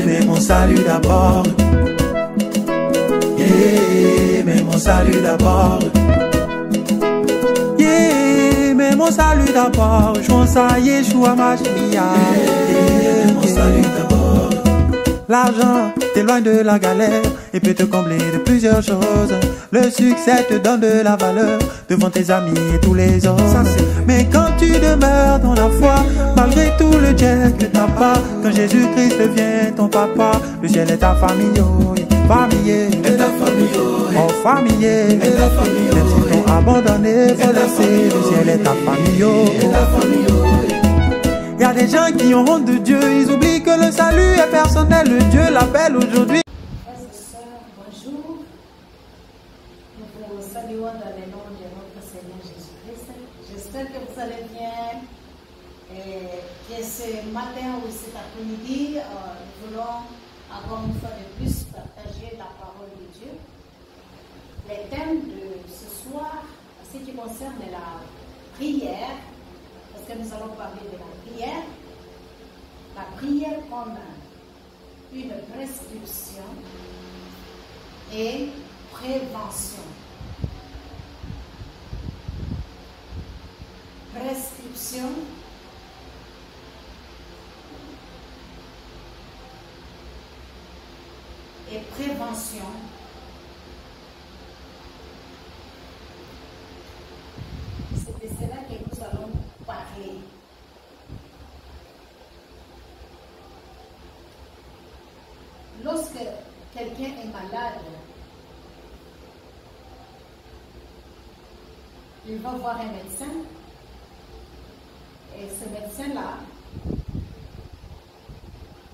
mais mon salut d'abord. Yeah, mais mon salut d'abord. Yeah, mais mon salut d'abord. Je pense à Yeshua Mashiach. Yeah, mon salut d'abord. L'argent t'éloigne de la galère et peut te combler de plusieurs choses. Le succès te donne de la valeur devant tes amis et tous les autres. Mais quand tu demeures dans la foi, malgré tout le Dieu que t'as pas, quand Jésus-Christ devient ton papa, le ciel est ta famille, famille, est ta famille, oh famille, est ta famille. Même s'ils t'ont abandonné, faut laisser, le ciel est ta famille, est ta famille. Il y a des gens qui ont honte de Dieu, ils oublient que le salut est personnel, le Dieu l'appelle aujourd'hui. Frères et sœurs, bonjour. Nous vous saluons dans le nom de notre Seigneur Jésus-Christ. J'espère que vous allez bien et que ce matin ou cet après-midi, nous voulons encore une fois de plus partager la parole de Dieu. Le thème de ce soir, ce qui concerne la prière, parce que nous allons parler de la prière comme une prescription et prévention. Prescription et prévention. C'est de cela que nous allons parler. Lorsque quelqu'un est malade, il va voir un médecin et ce médecin-là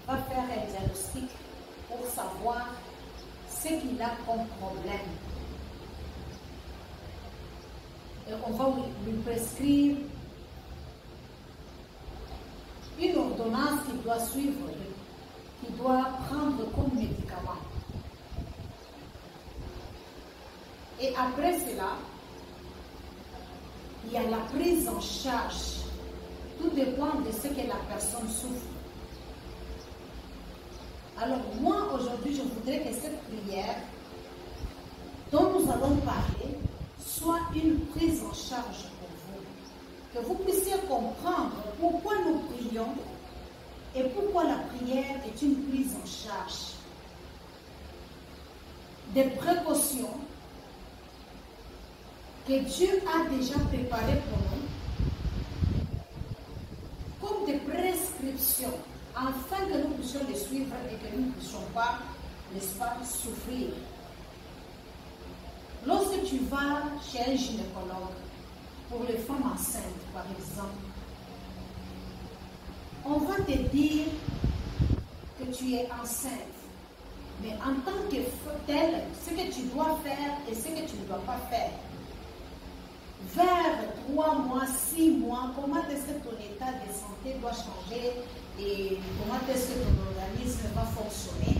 va faire un diagnostic pour savoir ce qu'il a comme problème. Et on va lui prescrire une ordonnance qu'il doit suivre, qu'il doit prendre comme médicament. Et après cela, il y a la prise en charge. Tout dépend de ce que la personne souffre. Alors moi, aujourd'hui, je voudrais que cette prière dont nous allons parler soit une prise en charge pour vous. Que vous puissiez comprendre pourquoi nous prions et pourquoi la prière est une prise en charge. Des précautions que Dieu a déjà préparées pour nous, comme des prescriptions, afin que nous puissions les suivre et que nous ne puissions pas, n'est-ce pas, souffrir. Lorsque tu vas chez un gynécologue, pour les femmes enceintes par exemple, on va te dire que tu es enceinte. Mais en tant que telle, ce que tu dois faire et ce que tu ne dois pas faire. Vers 3 mois, 6 mois, comment est-ce que ton état de santé doit changer et comment est-ce que ton organisme va fonctionner.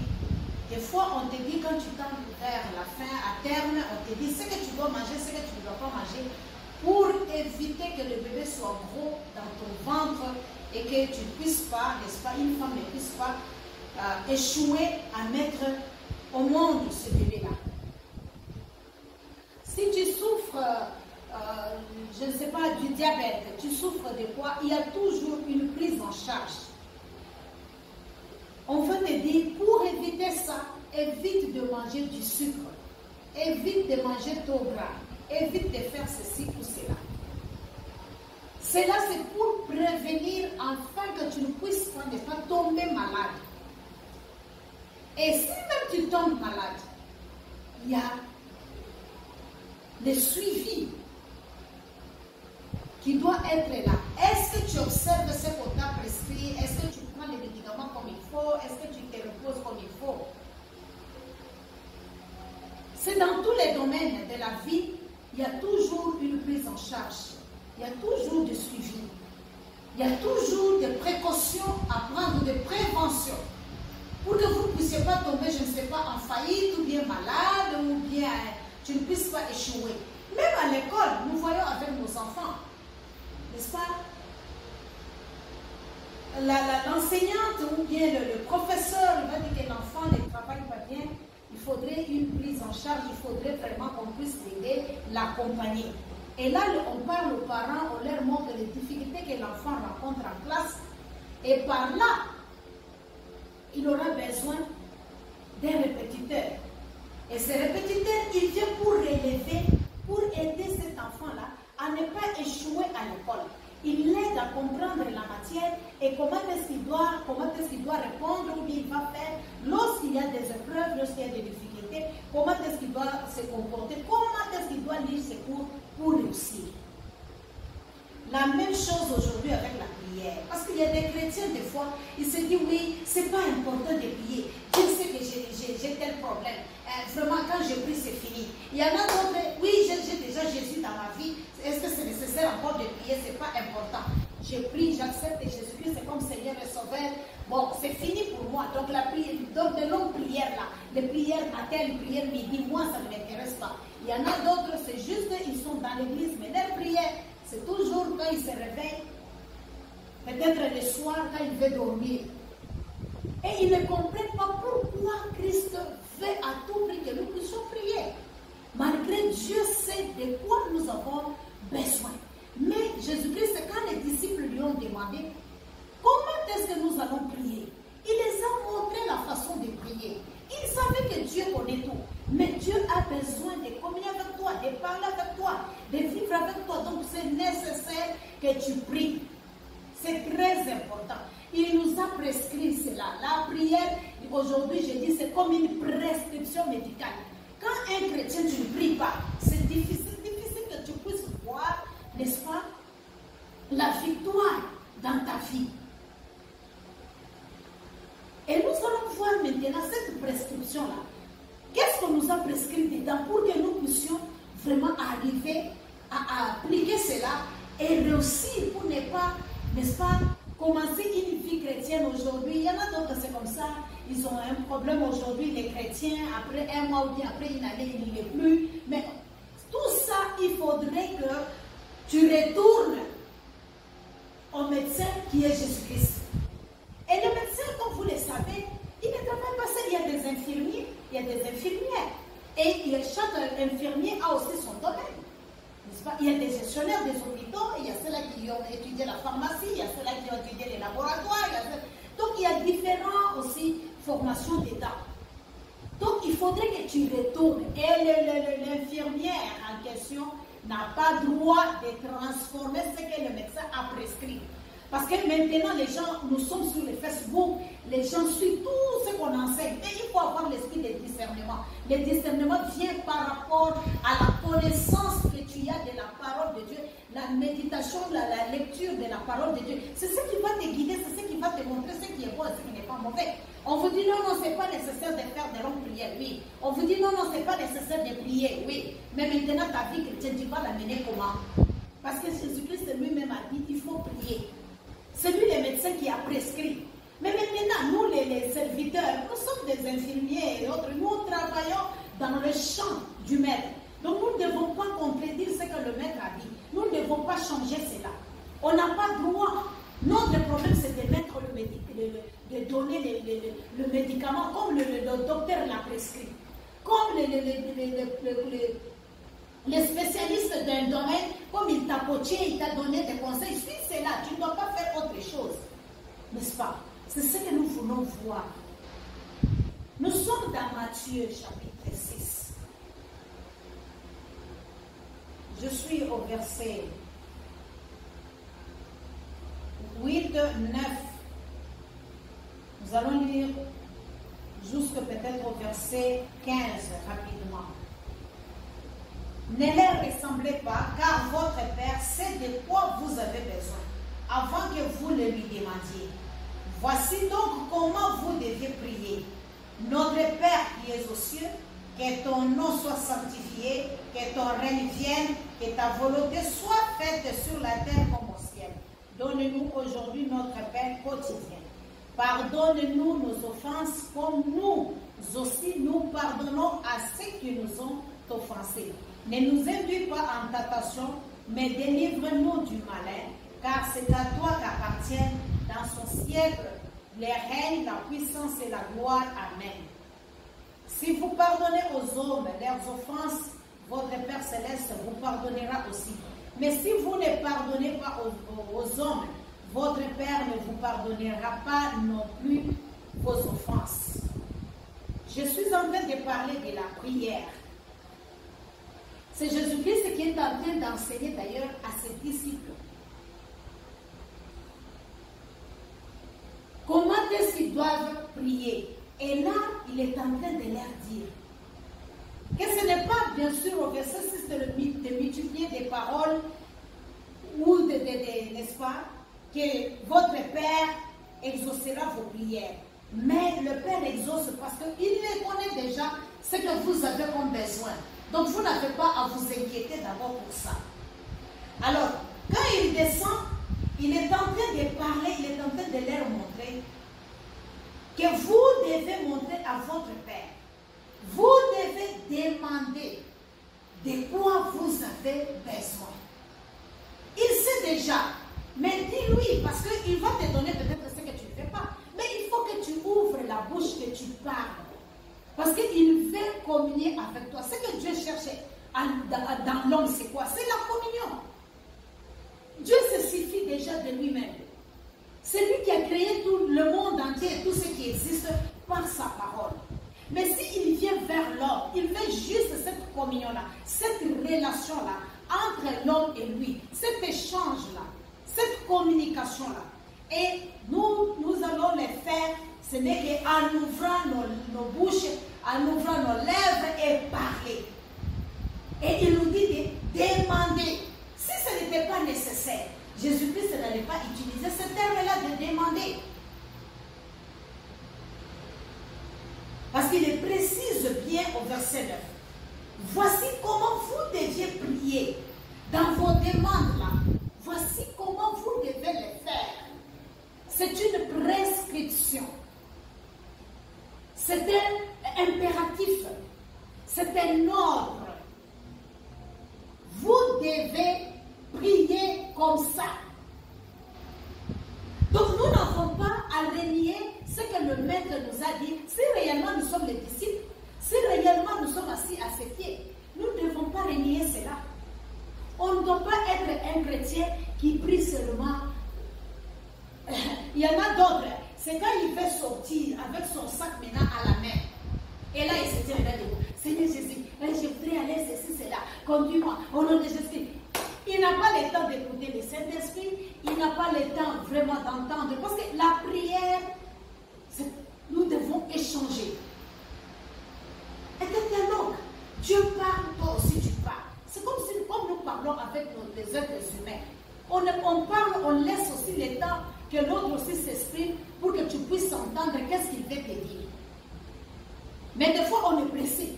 Des fois, on te dit quand tu tends vers la fin, à terme, on te dit ce que tu dois manger, ce que tu ne dois pas manger, pour éviter que le bébé soit gros dans ton ventre et que tu ne puisses pas, n'est-ce pas, une femme ne puisse pas échouer à mettre au monde ce bébé-là. Si tu souffres, je ne sais pas, du diabète, tu souffres de quoi, il y a toujours une prise en charge. On va te dire, pour éviter ça, évite de manger du sucre, évite de manger trop gras, évite de faire ceci ou cela. Cela, c'est pour prévenir afin que tu ne puisses pas, ne pas tomber malade. Et si même tu tombes malade, il y a le suivi qui doit être là. Est-ce que tu observes ce qu'on t'a prescrit? Est-ce que tu prends les médicaments comme il faut? Est-ce que tu te reposes comme il faut? C'est dans tous les domaines de la vie, il y a toujours une prise en charge. Il y a toujours du suivi. Il y a toujours des précautions à prendre, des préventions. Pour que vous ne puissiez pas tomber, je ne sais pas, en faillite, ou bien malade, ou bien tu ne puisses pas échouer. Même à l'école, nous voyons avec nos enfants, n'est-ce pas? L'enseignante ou bien le professeur va dire charge, il faudrait vraiment qu'on puisse l'aider, l'accompagner. Et là, on parle aux parents, on leur montre les difficultés que l'enfant rencontre en classe. Et par là, il aura besoin d'un répétiteur. Et ce répétiteur, il vient pour relever, pour aider cet enfant-là à ne pas échouer à l'école. Il l'aide à comprendre la matière et comment est-ce qu'il doit répondre ou bien il va faire lorsqu'il y a des épreuves, lorsqu'il y a des difficultés, comment est-ce qu'il doit se comporter, comment est-ce qu'il doit lire ses cours pour réussir. La même chose aujourd'hui avec la prière. Parce qu'il y a des chrétiens, des fois, ils se disent, oui, c'est pas important de prier. Dieu sait que j'ai tel problème. Vraiment, quand je prie, c'est fini. Il y en a d'autres, oui, j'ai déjà Jésus dans ma vie. Est-ce que c'est nécessaire encore de prier? C'est pas important. Je prie, j'accepte Jésus-Christ, c'est comme Seigneur et Sauveur. Bon, c'est fini pour moi. Donc, la prière, donc de longues prières là, les prières matin, les prières midi, moi, ça ne m'intéresse pas. Il y en a d'autres, c'est juste, ils sont dans l'église, mais leur prière, c'est toujours quand ils se réveillent, peut-être le soir, quand ils veulent dormir. Et ils ne comprennent pas pourquoi Christ fait à tout prix que nous puissions prier. Malgré Dieu sait de quoi nous avons besoin. Mais Jésus-Christ, quand les disciples lui ont demandé comment est-ce que nous allons prier, il les a montré la façon de prier. Il savait que Dieu connaît tout. Mais Dieu a besoin de communier avec toi, de parler avec toi, de vivre avec toi. Donc c'est nécessaire que tu pries. C'est très important. Il nous a prescrit cela. La prière, aujourd'hui, je dis, c'est comme une prescription médicale. Quand un chrétien, tu ne pries pas, c'est difficile que tu puisses voir, n'est-ce pas, la victoire dans ta vie. Et nous allons voir maintenant cette prescription-là. Qu'est-ce qu'on nous a prescrit dedans pour que nous puissions vraiment arriver à appliquer cela et réussir pour ne pas, n'est-ce pas, commencer une vie chrétienne aujourd'hui. Il y en a d'autres, c'est comme ça. Ils ont un problème aujourd'hui, les chrétiens, après un mois ou bien après une année, il n'y est plus. Mais tout ça, il faudrait que tu retournes au médecin qui est Jésus-Christ. Et le médecin, comme vous le savez, il ne travaille pas seul. Il y a des infirmiers, il y a des infirmières. Et chaque infirmier a aussi son domaine. Il y a des gestionnaires des hôpitaux, il y a ceux-là qui ont étudié la pharmacie, il y a ceux-là qui ont étudié les laboratoires. Donc il y a différentes aussi formations d'État. Donc il faudrait que tu retournes. Et l'infirmière en question n'a pas droit de transformer ce que le médecin a prescrit. Parce que maintenant, les gens, nous sommes sur le Facebook, les gens suivent tout ce qu'on enseigne. Et il faut avoir l'esprit de discernement. Le discernement vient par rapport à la connaissance que tu as de la parole de Dieu, la méditation, la lecture de la parole de Dieu. C'est ce qui va te guider, c'est ce qui va te montrer ce qui est bon et ce qui n'est pas mauvais. On vous dit non, c'est pas nécessaire de faire de longues prières, oui. On vous dit non, c'est pas nécessaire de prier, oui. Mais maintenant, ta vie chrétienne, tu vas la mener comment? Parce que Jésus-Christ lui-même a dit, il faut prier. C'est lui le médecin qui a prescrit. Mais maintenant, nous les serviteurs, nous sommes des infirmiers et autres, nous travaillons dans le champ du maître. Donc nous ne devons pas contredire ce que le maître a dit. Nous ne devons pas changer cela. On n'a pas droit. Notre problème, c'est de mettre de donner le médicament comme le docteur l'a prescrit. Comme les spécialistes d'un domaine, comme il t'a coaché, il t'a donné des conseils, suis cela, tu ne dois pas faire autre chose. N'est-ce pas? C'est ce que nous voulons voir. Nous sommes dans Matthieu chapitre 6. Je suis au verset 8, 9. Nous allons lire jusque peut-être au verset 15 rapidement. Ne leur ressemblez pas, car votre Père sait de quoi vous avez besoin, avant que vous le lui demandiez. Voici donc comment vous devez prier. Notre Père qui es aux cieux, que ton nom soit sanctifié, que ton règne vienne, que ta volonté soit faite sur la terre comme au ciel. Donne-nous aujourd'hui notre pain quotidien. Pardonne-nous nos offenses, comme nous aussi nous pardonnons à ceux qui nous ont offensés. Ne nous induis pas en tentation, mais délivre-nous du malin, car c'est à toi qu'appartiennent dans son siècle les règnes, la puissance et la gloire. Amen. Si vous pardonnez aux hommes leurs offenses, votre Père Céleste vous pardonnera aussi. Mais si vous ne pardonnez pas aux hommes, votre Père ne vous pardonnera pas non plus vos offenses. Je suis en train de parler de la prière. C'est Jésus-Christ qui est en train d'enseigner d'ailleurs à ses disciples. Comment est-ce qu'ils doivent prier? Et là, il est en train de leur dire que ce n'est pas, bien sûr, au verset 6 de multiplier des paroles ou n'est-ce pas, que votre Père exaucera vos prières. Mais le Père exauce parce qu'il connaît déjà ce que vous avez comme besoin. Donc, vous n'avez pas à vous inquiéter d'abord pour ça. Alors, quand il descend, il est en train de parler, il est en train de leur montrer que vous devez montrer à votre Père. Vous devez demander de quoi vous avez besoin. Il sait déjà, mais dis-lui, parce qu'il va te donner peut-être ce que tu ne fais pas. Mais il faut que tu ouvres la bouche, que tu parles. Parce qu'il veut communier avec toi. Ce que Dieu cherchait dans l'homme, c'est quoi? C'est la communion. Dieu se suffit déjà de lui-même. C'est lui qui a créé tout le monde entier, tout ce qui existe par sa parole. Mais s'il vient vers l'homme, il veut juste cette communion-là, cette relation-là entre l'homme et lui, cet échange-là, cette communication-là. Et nous allons le faire, ce n'est qu'en ouvrant nos bouches, en ouvrant nos lèvres et parler. Et il nous dit de demander. Si ce n'était pas nécessaire, Jésus-Christ n'allait pas utiliser ce terme-là de demander. Parce qu'il le précise bien au verset 9. Voici comment vous deviez prier dans vos demandes-là. Voici comment vous devez le faire. C'est une prescription. C'est un impératif. C'est un ordre. Vous devez prier comme ça. Donc nous n'avons pas à renier ce que le maître nous a dit. Si réellement nous sommes les disciples, si réellement nous sommes assis à ses pieds, nous ne devons pas renier cela. On ne doit pas être un chrétien qui prie seulement. Il y en a d'autres. C'est quand il veut sortir avec son sac maintenant à la main. Et là, il se tient là debout. Seigneur Jésus, je voudrais aller ceci, cela. Conduis-moi au nom de Jésus. Il n'a pas le temps d'écouter le Saint-Esprit. Il n'a pas le temps vraiment d'entendre. Parce que la prière, nous devons échanger. Et dialogue. Dieu parle, toi aussi tu parles. C'est comme si nous parlons avec les êtres humains. On parle, on laisse aussi le temps que l'autre aussi s'exprime pour que tu puisses entendre qu'est-ce qu'il veut te dire. Mais des fois, on est pressé.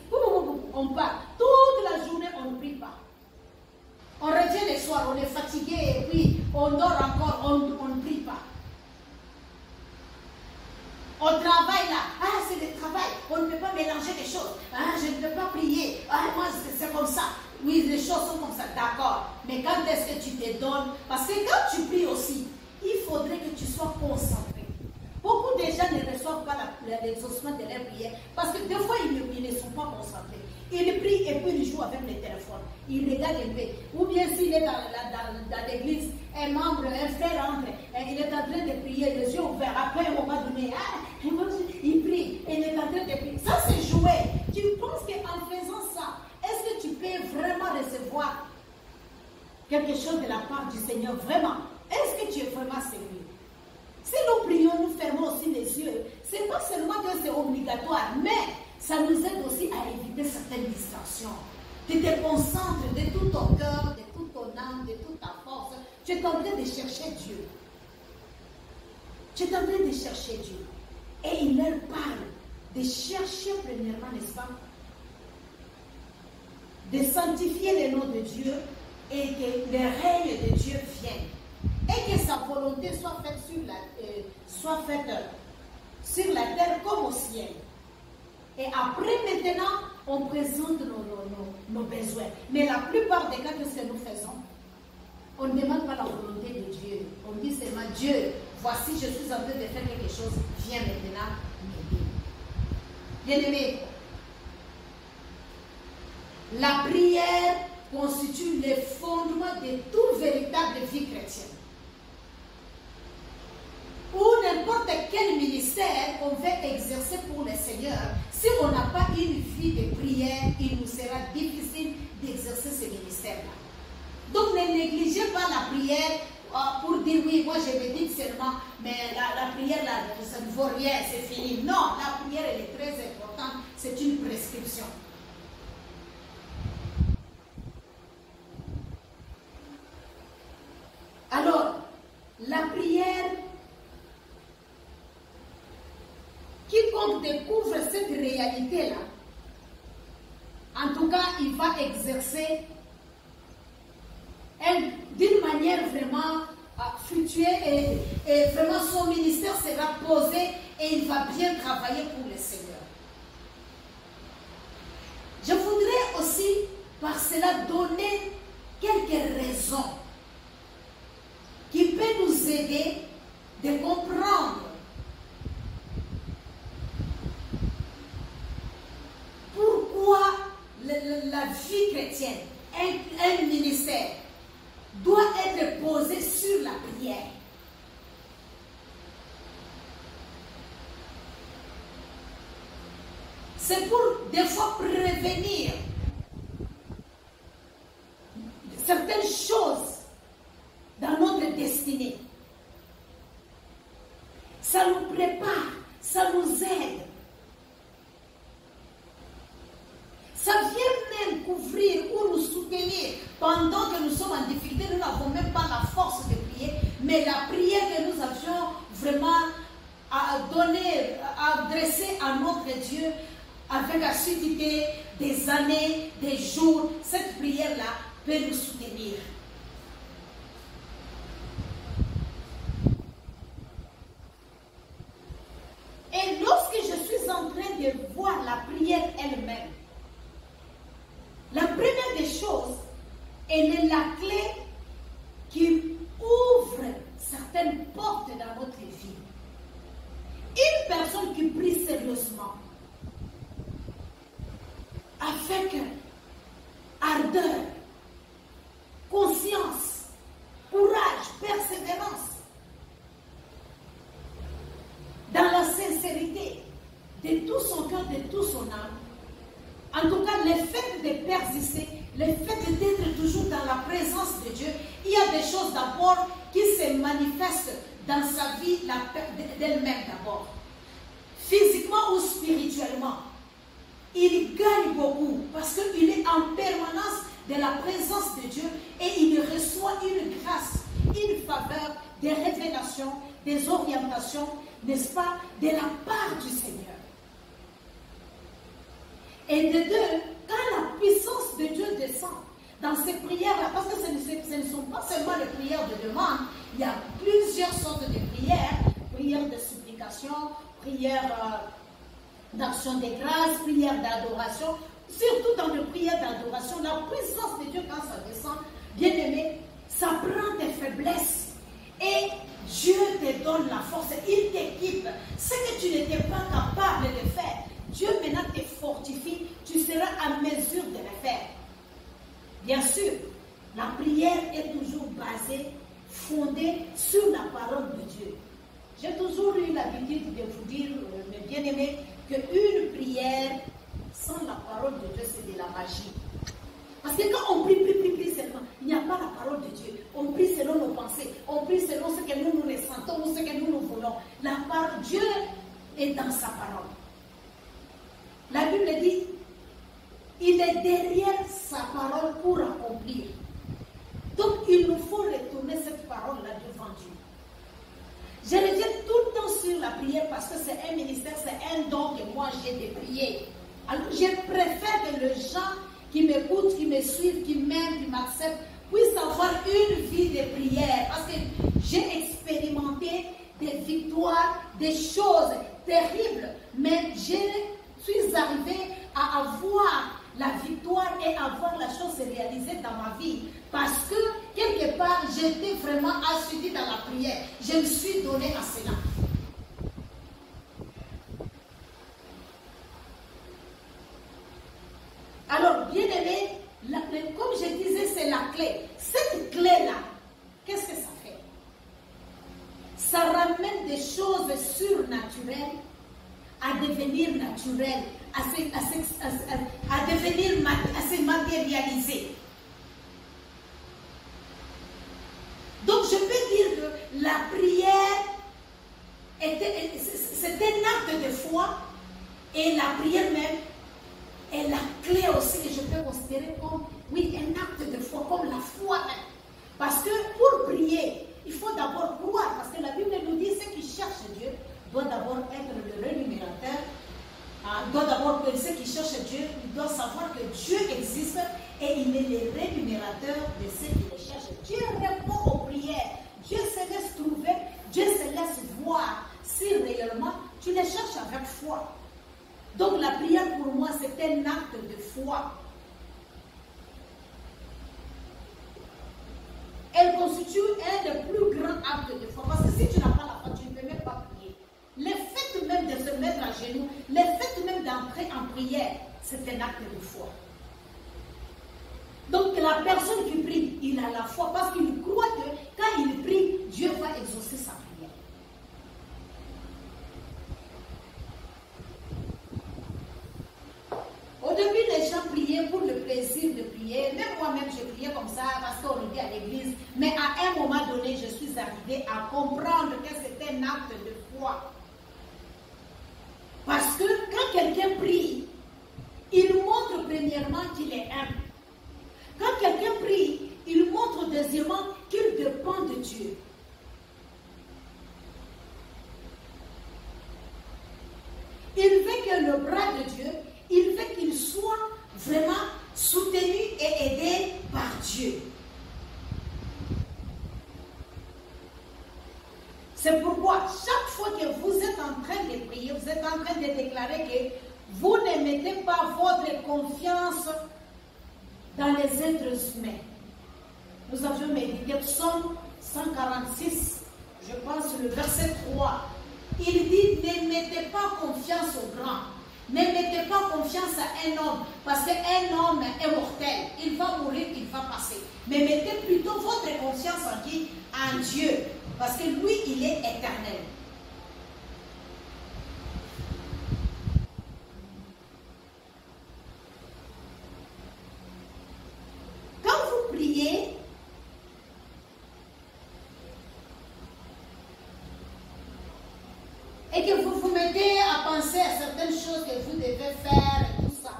On part. Toute la journée, on ne prie pas. On revient le soir, on est fatigué et puis on dort encore, on ne prie pas. On travaille là. Ah, c'est le travail. On ne peut pas mélanger les choses. Ah, je ne peux pas prier. Ah, moi, c'est comme ça. Oui, les choses sont comme ça. D'accord. Mais quand est-ce que tu te donnes? Parce que quand tu pries aussi, il faudrait que tu sois concentré. Beaucoup de gens ne reçoivent pas l'exaucement de leur prière parce que des fois, ils ne sont pas concentrés. Ils prient et puis ils jouent avec le téléphone. Ils regardent un peu. Ou bien s'il est dans l'église, un membre, un frère entre, il est en train de prier, les yeux ouverts. Après, on va donner, il prie, et il est en train de prier. Ça, c'est jouer. Tu penses qu'en faisant ça, est-ce que tu peux vraiment recevoir quelque chose de la part du Seigneur? Vraiment? Est-ce que tu es vraiment servi? Si nous prions, nous fermons aussi les yeux. Ce n'est pas seulement que c'est obligatoire, mais ça nous aide aussi à éviter certaines distractions. Tu te concentres de tout ton cœur, de toute ton âme, de toute ta force. Tu es en train de chercher Dieu. Tu es en train de chercher Dieu. Et il leur parle de chercher premièrement, n'est-ce pas? De sanctifier le nom de Dieu et que le règne de Dieu vienne. Et que sa volonté soit faite sur la terre comme au ciel. Et après, maintenant, on présente nos besoins. Mais la plupart des cas, qu'est-ce que nous faisons? On ne demande pas la volonté de Dieu. On dit seulement, Dieu, voici, je suis en train de faire quelque chose. Viens maintenant m'aider. Bien-aimé, La prière constitue le fondement de toute véritable vie chrétienne. Ou n'importe quel ministère qu'on veut exercer pour le Seigneur, si on n'a pas une vie de prière, il nous sera difficile d'exercer ce ministère-là. Donc ne négligez pas la prière pour dire oui, moi je médite seulement, mais la prière là, ça ne vaut rien, c'est fini. Non, la prière elle est très importante, c'est une prescription. Alors, la prière, quiconque découvre cette réalité-là, en tout cas, il va exercer d'une manière vraiment fluctuée et vraiment son ministère sera posé et il va bien travailler pour le Seigneur. Je voudrais aussi par cela donner quelques raisons qui peuvent nous aider de comprendre pourquoi la vie chrétienne, un ministère, doit être posé sur la prière. C'est pour des fois prévenir certaines choses dans notre destinée. Ça nous prépare, ça nous aide. Ça vient même couvrir ou nous soutenir pendant que nous sommes en difficulté. Nous n'avons même pas la force de prier, mais la prière que nous avions vraiment adressée à notre Dieu avec assiduité des années, des jours, cette prière-là peut nous soutenir. Et lorsque je suis en train de voir la prière elle-même, la première des choses, elle est la clé qui ouvre certaines portes dans notre vie. Une personne qui prie sérieusement, avec ardeur, conscience, courage, persévérance, dans la sincérité de tout son cœur, de tout son âme. En tout cas, le fait de persister, le fait d'être toujours dans la présence de Dieu, il y a des choses d'abord qui se manifestent dans sa vie d'elle-même d'abord. Physiquement ou spirituellement, il gagne beaucoup parce qu'il est en permanence de la présence de Dieu et il reçoit une grâce, une faveur, des révélations, des orientations, n'est-ce pas, de la part du Seigneur. Et de deux, quand la puissance de Dieu descend dans ces prières-là, parce que ce ne sont pas seulement les prières de demande, il y a plusieurs sortes de prières, prières de supplication, prières d'action de grâce, prières d'adoration, surtout dans les prières d'adoration, la puissance de Dieu quand ça descend, bien aimé, ça prend tes faiblesses et Dieu te donne la force, il t'équipe. Ce que tu n'étais pas capable de faire, Dieu maintenant te fortifie, tu seras à mesure de le faire. Bien sûr, la prière est toujours basée, fondée sur la parole de Dieu. J'ai toujours eu l'habitude de vous dire, mes bien-aimés, qu'une prière sans la parole de Dieu, c'est de la magie. Parce que quand on prie seulement, il n'y a pas la parole de Dieu. On prie selon nos pensées, on prie selon ce que nous ressentons ou ce que nous voulons. La parole, Dieu est dans sa parole. La Bible dit, il est derrière sa parole pour accomplir. Donc il nous faut retourner cette parole-là devant Dieu. Je reviens tout le temps sur la prière parce que c'est un ministère, c'est un don que moi j'ai de prier. Alors je préfère que les gens qui m'écoutent, qui me suivent, qui m'aiment, qui m'acceptent, puissent avoir une vie de prière. Parce que j'ai expérimenté des victoires, des choses terribles, mais je suis arrivée à avoir la victoire et à voir la chose se réaliser dans ma vie. Parce que, quelque part, j'étais vraiment assidue dans la prière. Je me suis donnée à cela. Alors, bien aimé, clé. Cette clé-là, qu'est-ce que ça fait? Ça ramène des choses surnaturelles à devenir naturelles, à se matérialiser. Donc je peux dire que la prière, c'est un acte de foi, et la prière même est la clé aussi que je peux considérer comme, oui, un acte de foi, comme la foi même. Parce que pour prier, il faut d'abord croire, parce que la Bible nous dit ceux qui cherchent Dieu doivent d'abord être le rémunérateur. Doit d'abord que ceux qui cherchent Dieu, ils doivent savoir que Dieu existe et il est le rémunérateur de ceux qui le cherchent. Dieu répond aux prières, Dieu se laisse trouver, Dieu se laisse voir si réellement tu les cherches avec foi. Donc la prière pour moi c'est un acte de foi. Elle constitue un des plus grands actes de foi. Parce que si tu n'as pas la foi, tu ne peux même pas prier. Le fait même de se mettre à genoux, le fait même d'entrer en prière, c'est un acte de foi. Donc la personne qui prie, il a la foi parce qu'il croit que quand il prie, Dieu va exaucer sa prière. Au début, les gens priaient pour le plaisir de prier. Même moi-même, je priais comme ça parce qu'on était à l'église. Mais à un moment donné, je suis arrivée à comprendre que c'était un acte de foi. Parce que quand quelqu'un prie, il montre premièrement qu'il est humble. Quand quelqu'un prie, il montre deuxièmement qu'il dépend de Dieu. Il veut que le bras de Dieu, il veut qu'il soit vraiment soutenu et aidé par Dieu. C'est pourquoi chaque fois que vous êtes en train de prier, vous êtes en train de déclarer que vous ne mettez pas votre confiance dans les êtres humains. Nous avions médité Psaume 146, je pense le verset 3. Il dit, ne mettez pas confiance aux grands. Ne mettez pas confiance à un homme, parce qu'un homme est mortel. Il va mourir, il va passer. Mais mettez plutôt votre confiance en qui? En Dieu. Parce que lui, il est éternel. Quand vous priez, et que vous vous mettez à penser à certaines choses que vous devez faire et tout ça,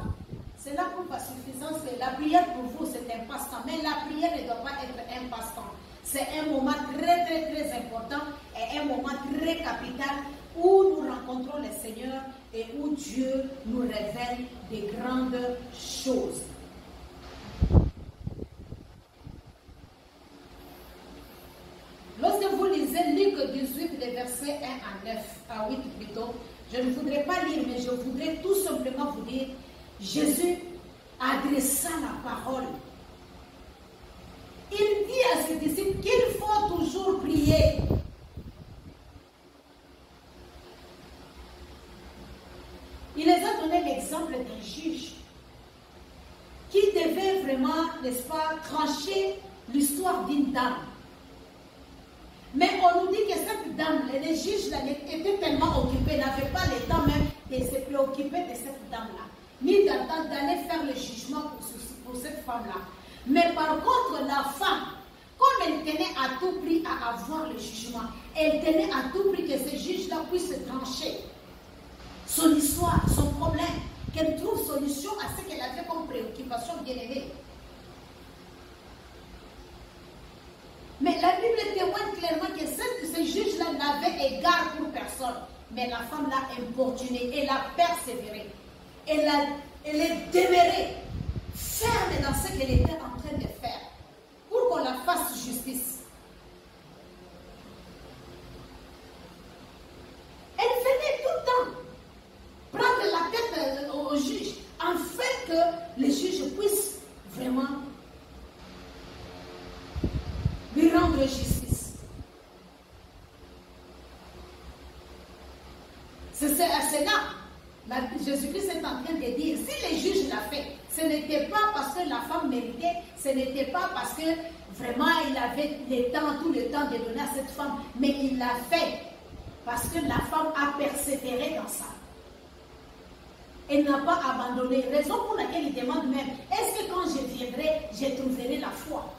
c'est là pour pas suffisance que la prière pour vous c'est un passe-temps. Mais la prière ne doit pas être un passe-temps. C'est un moment très très très important et un moment très capital où nous rencontrons le Seigneur et où Dieu nous révèle des grandes choses. Lorsque vous lisez Luc 18, les versets 1 à 9, à 8 plutôt, je ne voudrais pas lire, mais je voudrais tout simplement vous dire, Jésus adressa la parole. Il dit à ses disciples qu'il faut toujours prier. Il les a donné l'exemple d'un juge qui devait vraiment, n'est-ce pas, trancher l'histoire d'une dame. Mais on nous dit que cette dame, les juges là, étaient tellement occupés, n'avaient pas le temps même de se préoccuper de cette dame-là, ni d'attendre d'aller faire le jugement pour cette femme-là. Mais par contre, la femme, comme elle tenait à tout prix à avoir le jugement, elle tenait à tout prix que ce juge-là puisse trancher son histoire, son problème, qu'elle trouve solution à ce qu'elle avait comme préoccupation bien aimée. Mais la Bible témoigne clairement que ce juge-là n'avait égard pour personne. Mais la femme l'a importuné, elle a persévéré. Elle est demeurée ferme dans ce qu'elle était en train de faire pour qu'on la fasse justice. Elle venait tout le temps prendre la tête au juge afin que le juge puisse vraiment lui rendre justice. C'est à cela, Jésus-Christ est en train de dire, si les juges l'ont fait, ce n'était pas parce que la femme méritait, ce n'était pas parce que vraiment il avait tout le temps de donner à cette femme, mais il l'a fait parce que la femme a persévéré dans ça. Elle n'a pas abandonné. Raison pour laquelle il demande même, est-ce que quand je viendrai, je trouverai la foi?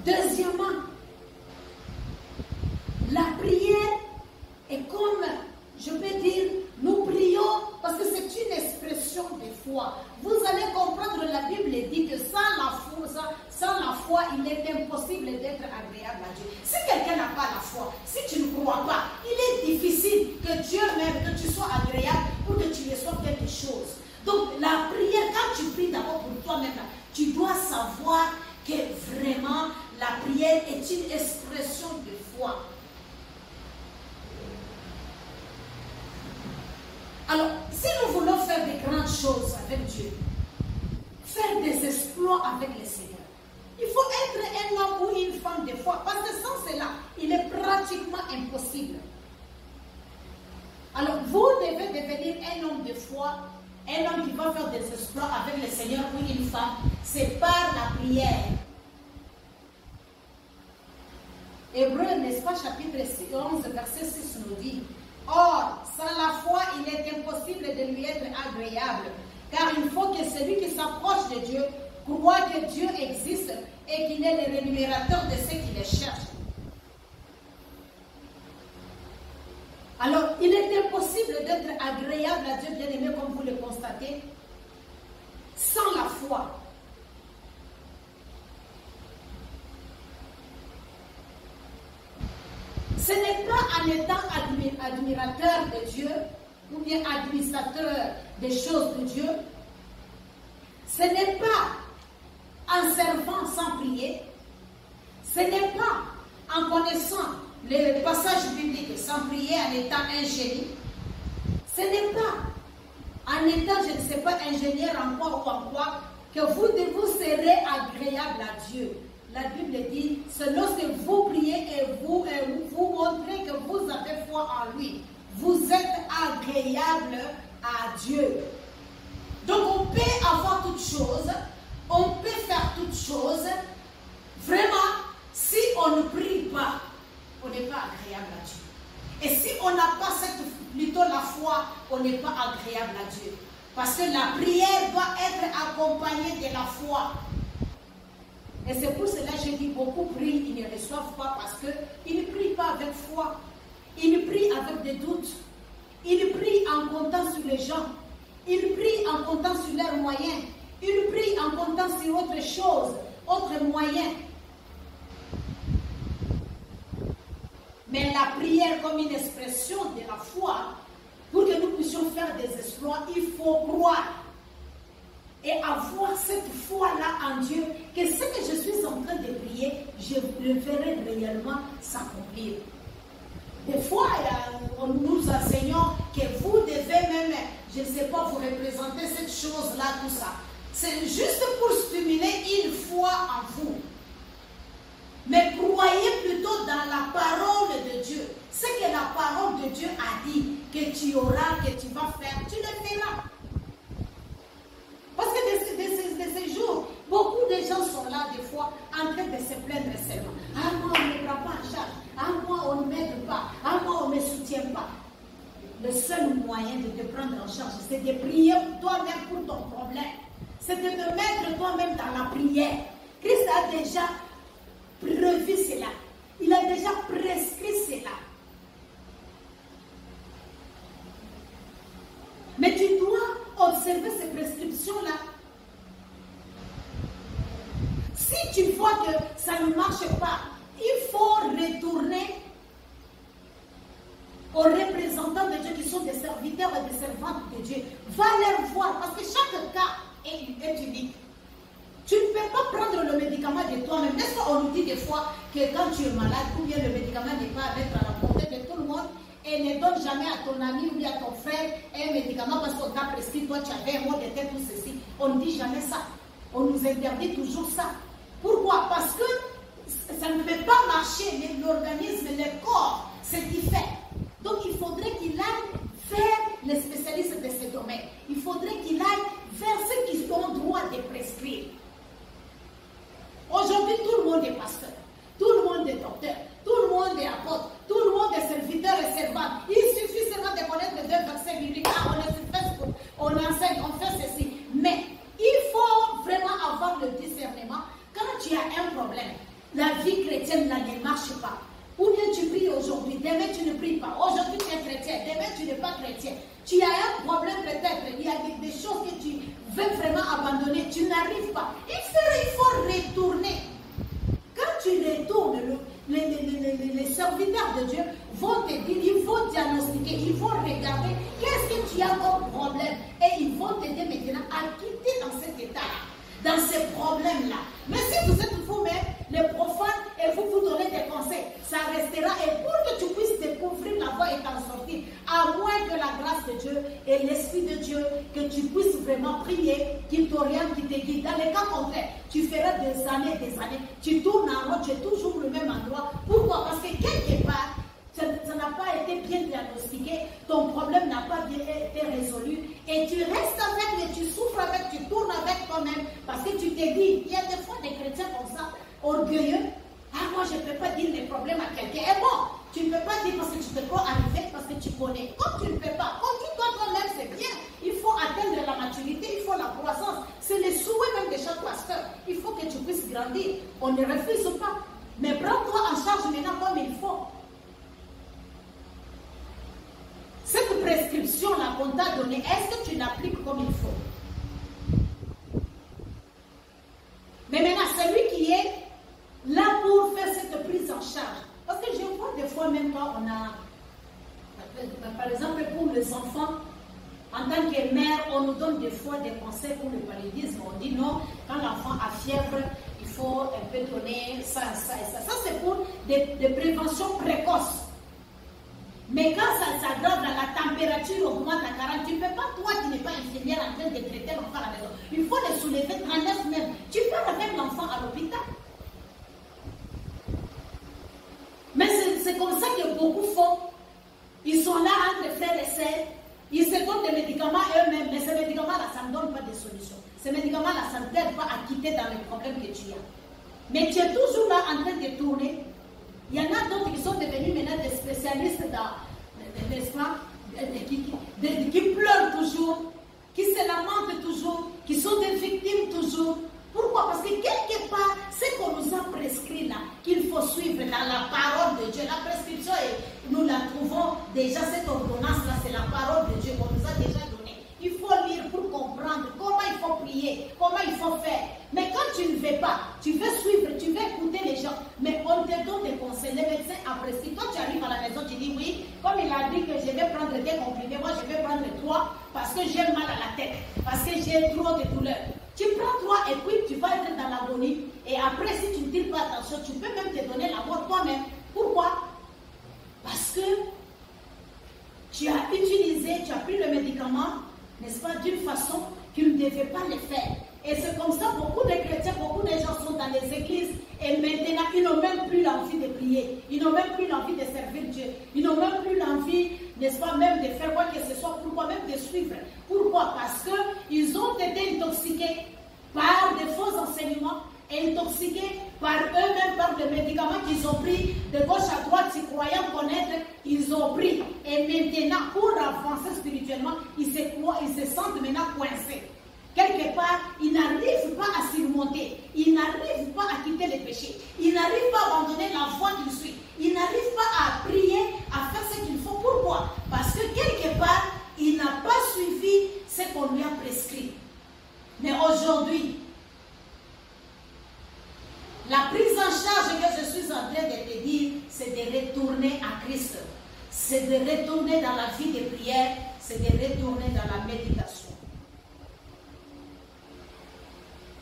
Deuxièmement, la prière est comme, je peux dire, nous prions parce que c'est une expression de foi. Vous allez comprendre, la Bible dit que sans la foi, il est impossible d'être agréable à Dieu. Si quelqu'un n'a pas la foi, si tu ne crois pas, il est difficile que Dieu même, que tu sois agréable ou que tu reçoives quelque chose. Donc la prière, quand tu pries d'abord pour toi-même, tu dois savoir que vraiment la prière est une expression de foi. Alors, si nous voulons faire de grandes choses avec Dieu, faire des exploits avec le Seigneur, il faut être un homme ou une femme de foi, parce que sans cela, il est pratiquement impossible. Alors, vous devez devenir un homme de foi, un homme qui va faire des exploits avec le Seigneur ou une femme, c'est par la prière. Hébreux, n'est-ce pas, chapitre 11, verset 6 nous dit, or, sans la foi, il est impossible de lui être agréable, car il faut que celui qui s'approche de Dieu croit que Dieu existe et qu'il est le rémunérateur de ceux qui le cherchent. Alors, il est impossible d'être agréable à Dieu, bien-aimé, comme vous le constatez, sans la foi. Ce n'est pas en étant admirateur de Dieu ou bien administrateur des choses de Dieu. Ce n'est pas en servant sans prier. Ce n'est pas en connaissant les passages bibliques sans prier, en étant un génie. Ce n'est pas en étant, je ne sais pas, ingénieur en quoi ou en quoi, que vous serez agréable à Dieu. La Bible dit, c'est lorsque vous priez et vous montrez que vous avez foi en lui. Vous êtes agréable à Dieu. Donc on peut avoir toutes choses, on peut faire toutes choses. Vraiment, si on ne prie pas, on n'est pas agréable à Dieu. Et si on n'a pas plutôt la foi, on n'est pas agréable à Dieu. Parce que la prière doit être accompagnée de la foi. Et c'est pour cela que je dis, beaucoup prient, ils ne reçoivent pas parce qu'ils ne prient pas avec foi. Ils prient avec des doutes. Ils prient en comptant sur les gens. Ils prient en comptant sur leurs moyens. Ils prient en comptant sur autre chose, autres moyens. Mais la prière comme une expression de la foi, pour que nous puissions faire des exploits, il faut croire. Et avoir cette foi-là en Dieu, que ce que je suis en train de prier, je le verrai réellement s'accomplir. Des fois, nous enseignons que vous devez même, je ne sais pas, vous représenter cette chose-là, tout ça. C'est juste pour stimuler une foi en vous. Mais croyez plutôt dans la parole de Dieu. Ce que la parole de Dieu a dit, que tu auras, que tu vas faire, tu le feras. Parce que de ces jours, beaucoup de gens sont là des fois en train de se plaindre seulement. Ah, moi, on ne me prend pas en charge. Ah, moi, on ne m'aide pas. Ah, moi, on ne me soutient pas. Le seul moyen de te prendre en charge, c'est de prier toi-même pour ton problème. C'est de te mettre toi-même dans la prière. Christ a déjà prévu cela. Il a déjà prescrit cela. Mais tu dois observer ces prescriptions-là. Si tu vois que ça ne marche pas, il faut retourner aux représentants de Dieu qui sont des serviteurs et des servantes de Dieu. Va les voir parce que chaque cas est unique. Tu ne peux pas prendre le médicament de toi-même. N'est-ce pas, on nous dit des fois que quand tu es malade, ou bien le médicament n'est pas à mettre à la portée de tout le monde, et ne donne jamais à ton ami ou bien à ton frère un médicament parce qu'on t'a prescrit, toi tu avais un mot de tête ou ceci. On ne dit jamais ça. On nous interdit toujours ça. Pourquoi? Parce que ça ne peut pas marcher. L'organisme, le corps, c'est différent. Donc il faudrait qu'il aille vers les spécialistes de ce domaine. Il faudrait qu'il aille vers ceux qui ont droit de prescrire. Aujourd'hui, tout le monde est pasteur, tout le monde est docteur, tout le monde est apôtre, tout le monde est serviteur et servante. Il suffit seulement de connaître les 2 versets bibliques. Ah, on est sur Facebook, on enseigne, on fait ceci. Mais il faut vraiment avoir le discernement. Quand tu as un problème, la vie chrétienne là, ne marche pas. Ou bien tu pries aujourd'hui, demain tu ne pries pas. Aujourd'hui tu es chrétien, demain tu n'es pas chrétien. Tu as un problème peut-être, il y a des choses que tu veux vraiment abandonner, tu n'arrives pas. Il faut retourner. Quand tu retournes, les serviteurs de Dieu vont te dire, ils vont diagnostiquer, ils vont regarder qu'est-ce que tu as comme problème. Et ils vont t'aider maintenant à quitter dans cet état-là, dans ces problèmes-là. Mais si vous êtes vous-même, les profanes, et vous donnez des conseils, ça restera. Et pour que tu puisses découvrir la voie et t'en sortir, à moins que la grâce de Dieu et l'Esprit de Dieu, que tu puisses vraiment prier, qu'il t'oriente, qu'il te guide. Dans les cas contraires, tu feras des années, tu tournes en rond, tu es toujours le même endroit. Pourquoi? Parce que quelque part, ça n'a pas été bien diagnostiqué, ton problème n'a pas bien été résolu, et tu restes avec, mais tu souffres avec, tu tournes avec toi-même, parce que tu t'es dit, il y a des fois des chrétiens comme ça, orgueilleux. Ah, moi je ne peux pas dire les problèmes à quelqu'un. Et bon, tu ne peux pas dire parce que tu te crois arriver, parce que tu connais. Comme tu ne peux pas, conduis-toi toi-même, c'est bien. Il faut atteindre la maturité, il faut la croissance. C'est le souhait même de chaque pasteur. Il faut que tu puisses grandir. On ne refuse pas. Mais prends-toi en charge maintenant comme il faut. Cette prescription-là qu'on t'a donnée, est-ce que tu l'appliques comme il faut? Mais maintenant, celui qui est là pour faire cette prise en charge. Parce que je vois des fois, même quand on a, par exemple pour les enfants, en tant que mère, on nous donne des fois des conseils pour le paludisme. On dit non, quand l'enfant a fièvre, il faut un peu donner ça, ça et ça. Ça, c'est pour des préventions précoces. Mais quand ça s'aggrave, la température augmente à 40, tu ne peux pas, toi qui n'es pas infirmière en train de traiter l'enfant à la maison. Il faut le soulever 39 même. Tu pars avec l'enfant à l'hôpital. Mais c'est comme ça que beaucoup font. Ils sont là entre frères et sœurs. Ils se donnent des médicaments eux-mêmes. Mais ces médicaments-là, ça ne donne pas de solution. Ces médicaments-là, ça ne t'aide pas à quitter dans les problèmes que tu as. Mais tu es toujours là en train de tourner. Il y en a d'autres qui sont devenus maintenant des spécialistes qui pleurent toujours, qui se lamentent toujours, qui sont des victimes toujours. Pourquoi? Parce que quelque part, ce qu'on nous a prescrit là, qu'il faut suivre dans la parole de Dieu, la prescription, nous la trouvons déjà, cette ordonnance-là, c'est la parole de Dieu qu'on nous a déjà donnée. Il faut lire pour comprendre comment il faut prier, comment il faut faire. Mais quand tu ne veux pas, tu veux suivre, tu veux écouter les gens, mais on te donne des conseils. Les médecins apprécient. Quand tu arrives à la maison, tu dis oui, comme il a dit que je vais prendre des comprimés, moi je vais prendre 3 parce que j'ai mal à la tête, parce que j'ai trop de douleur. Tu prends 3 et puis tu vas être dans l'agonie. Et après, si tu ne tires pas attention, tu peux même te donner la mort toi-même. Pourquoi? Parce que tu as utilisé, tu as pris le médicament, n'est-ce pas, d'une façon qu'il ne devait pas le faire. Et c'est comme ça, beaucoup de chrétiens, beaucoup de gens sont dans les églises et maintenant, ils n'ont même plus l'envie de prier. Ils n'ont même plus l'envie de servir Dieu. Ils n'ont même plus l'envie, n'est-ce pas, même de faire quoi que ce soit. Pourquoi? Même de suivre. Pourquoi? Parce qu'ils ont été intoxiqués par des faux enseignements, intoxiqués par eux-mêmes, par des médicaments qu'ils ont pris de gauche à droite, s'y croyant connaître, ils ont pris. Et maintenant, pour avancer spirituellement, ils se sentent maintenant coincés. Quelque part, ils n'arrivent pas à surmonter, ils n'arrivent pas à quitter les péchés, ils n'arrivent pas à abandonner la voie qu'ils suivent, ils n'arrivent pas à prier, à faire ce qu'il faut. Pourquoi? Parce que quelque part, il n'a pas suivi ce qu'on lui a prescrit. Mais aujourd'hui, la prise en charge que je suis en train de te dire, c'est de retourner à Christ, c'est de retourner dans la vie de prière, c'est de retourner dans la méditation.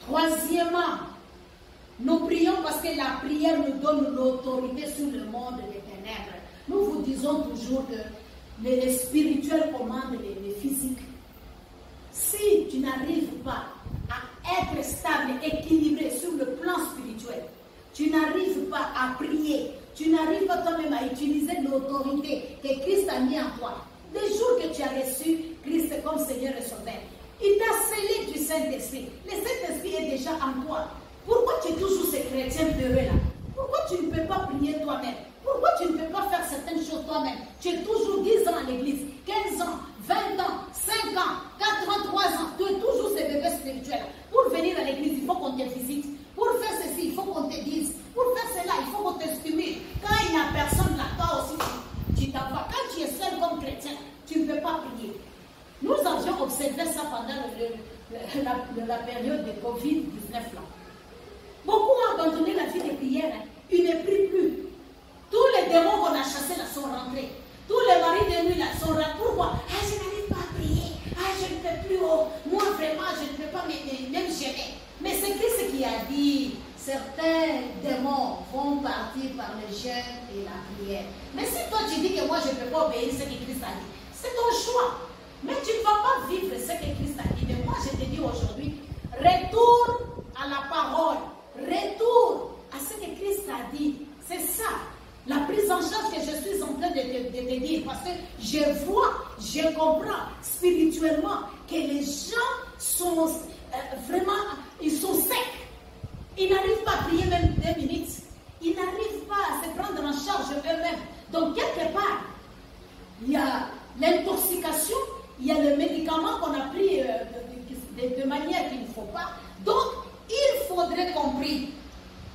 Troisièmement, nous prions parce que la prière nous donne l'autorité sur le monde des ténèbres. Nous vous disons toujours que les spirituels commandent les physiques. Si tu n'arrives pas à être stable, équilibré sur le plan spirituel, tu n'arrives pas à prier, tu tu n'arrives pas toi-même à utiliser l'autorité que Christ a mis en toi. Le jour que tu as reçu Christ comme Seigneur et Sauveur, il t'a scellé du Saint-Esprit. Le Saint-Esprit est déjà en toi. Pourquoi tu es toujours ce chrétien peureux là? Pourquoi tu ne peux pas prier toi-même? Pourquoi tu ne peux pas faire certaines choses toi-même? Tu es toujours 10 ans à l'église, 15 ans, 20 ans, 5 ans, 83 ans. Tu es toujours ce bébé spirituel. Pour venir à l'église, il faut qu'on te visite. Pour faire ceci, il faut qu'on te dise. Pour faire cela, il faut qu'on te stimule. Quand il n'y a personne là, toi aussi, tu t'envoies. Quand tu es seul comme chrétien, tu ne peux pas prier. Nous avions observé ça pendant la période de Covid-19 là. Beaucoup ont abandonné la vie de prière. Hein. Ils ne prient plus. Tous les démons qu'on a chassés là sont rentrés. Tous les maris de nuit là sont rentrés. Pourquoi? Ah, je n'arrive pas à prier. Ah, je ne peux plus. Oh. Moi, vraiment, je ne peux pas même gérer. Mais c'est Christ qui a dit, certains démons vont partir par le jeûne et la prière. Mais si toi tu dis que moi je ne peux pas obéir ce que Christ a dit, c'est ton choix. Mais tu ne vas pas vivre ce que Christ a dit. Mais moi je te dis aujourd'hui, retourne à la parole. Retourne à ce que Christ a dit. C'est ça. La prise en charge que je suis en train de te dire. Parce que je vois, je comprends spirituellement que les gens sont vraiment, ils sont secs. Ils n'arrivent pas à prier même 2 minutes. Ils n'arrivent pas à se prendre en charge eux-mêmes. Donc quelque part, il y a l'intoxication, il y a le médicament qu'on a pris de manière qu'il ne faut pas. Donc, il faudrait qu'on prie,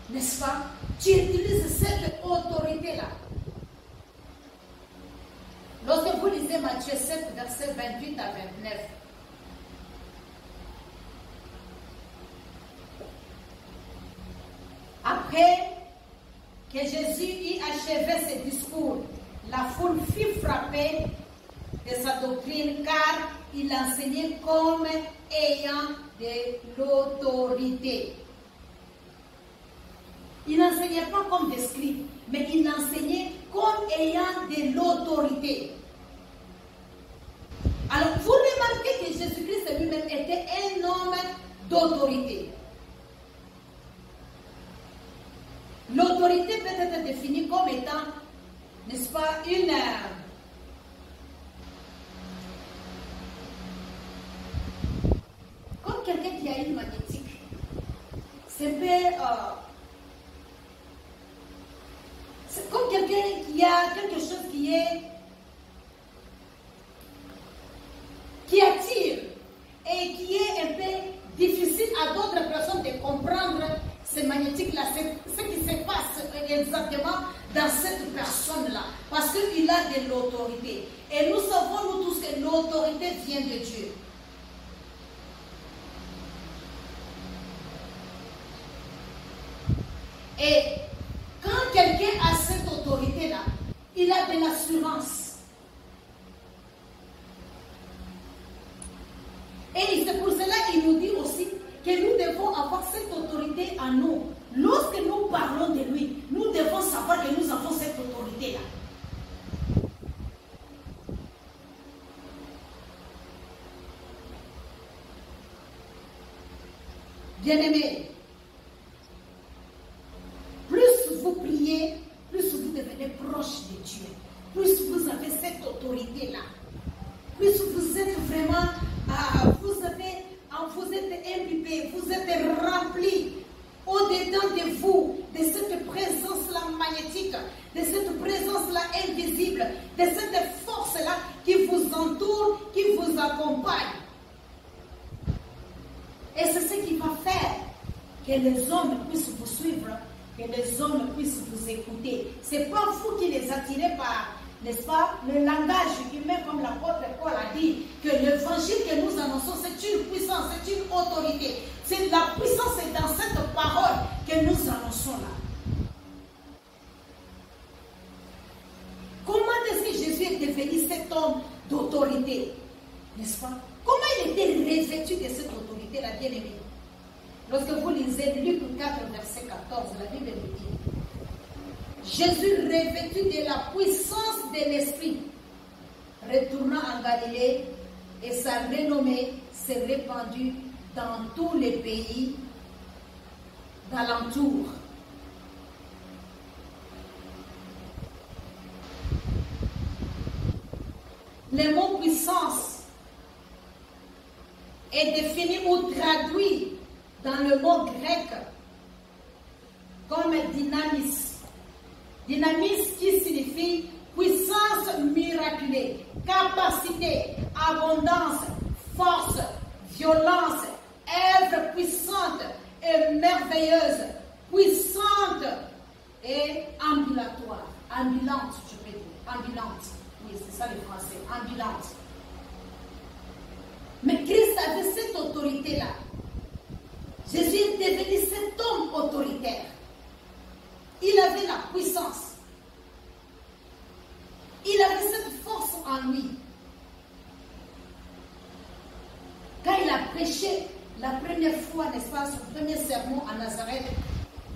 n'est-ce pas? Tu utilises cette autorité-là. Lorsque vous lisez Matthieu 7, versets 28 à 29, après que Jésus y achevait ses discours, la foule fut frappée de sa doctrine car il enseignait comme ayant de l'autorité. Il n'enseignait pas comme des scribes, mais il enseignait comme ayant de l'autorité. Alors, vous remarquez que Jésus-Christ lui-même était un homme d'autorité. L'autorité peut être définie comme étant, n'est-ce pas, une... comme quelqu'un qui a une magnétique. C'est comme quelqu'un qui a quelque chose qui attire et qui est un peu difficile à d'autres personnes de comprendre ces magnétiques-là, ce qui se passe exactement dans cette personne-là, parce qu'il a de l'autorité. Et nous savons, nous tous, que l'autorité vient de Dieu. Et quand quelqu'un a cette autorité-là, il a de l'assurance. Et c'est pour cela qu'il nous dit aussi que nous devons avoir cette autorité en nous. Lorsque nous parlons de lui, nous devons savoir que nous avons cette autorité-là. Bien-aimés, plus vous priez, plus vous devenez proche de Dieu. Plus vous avez cette autorité-là. Plus vous êtes vraiment, vous êtes imbibé, vous êtes rempli au-dedans de vous, de cette présence-là magnétique, de cette présence-là invisible, de cette force-là qui vous entoure, qui vous accompagne. Et c'est ce qui va faire que les hommes puissent vous suivre, que les hommes puissent vous écouter. Ce n'est pas vous qui les attirez par, n'est-ce pas, le langage humain, comme l'apôtre Paul a dit, que l'évangile que nous annonçons, c'est une puissance, c'est une autorité. C'est la puissance, c'est dans cette parole que nous annonçons là. Comment est-ce que Jésus est devenu cet homme d'autorité? N'est-ce pas? Comment il était revêtu de cette autorité-là, bien-aimé? Lorsque vous lisez Luc 4, verset 14, la Bible nous dit: Jésus, revêtu de la puissance de l'Esprit, retourna en Galilée et sa renommée s'est répandue dans tous les pays d'alentour. le mot puissance est défini ou traduit dans le mot grec comme dynamis. Dynamis qui signifie puissance miraculeuse, capacité, abondance, force, violence, œuvre puissante et merveilleuse, puissante et ambulatoire. Ambulante, je peux dire. Ambulante. Oui, c'est ça le français. Ambulante. Mais Christ avait cette autorité-là. Jésus est devenu cet homme autoritaire. Il avait la puissance. Il avait cette force en lui. Quand il a prêché la première fois, n'est-ce pas, son premier sermon à Nazareth,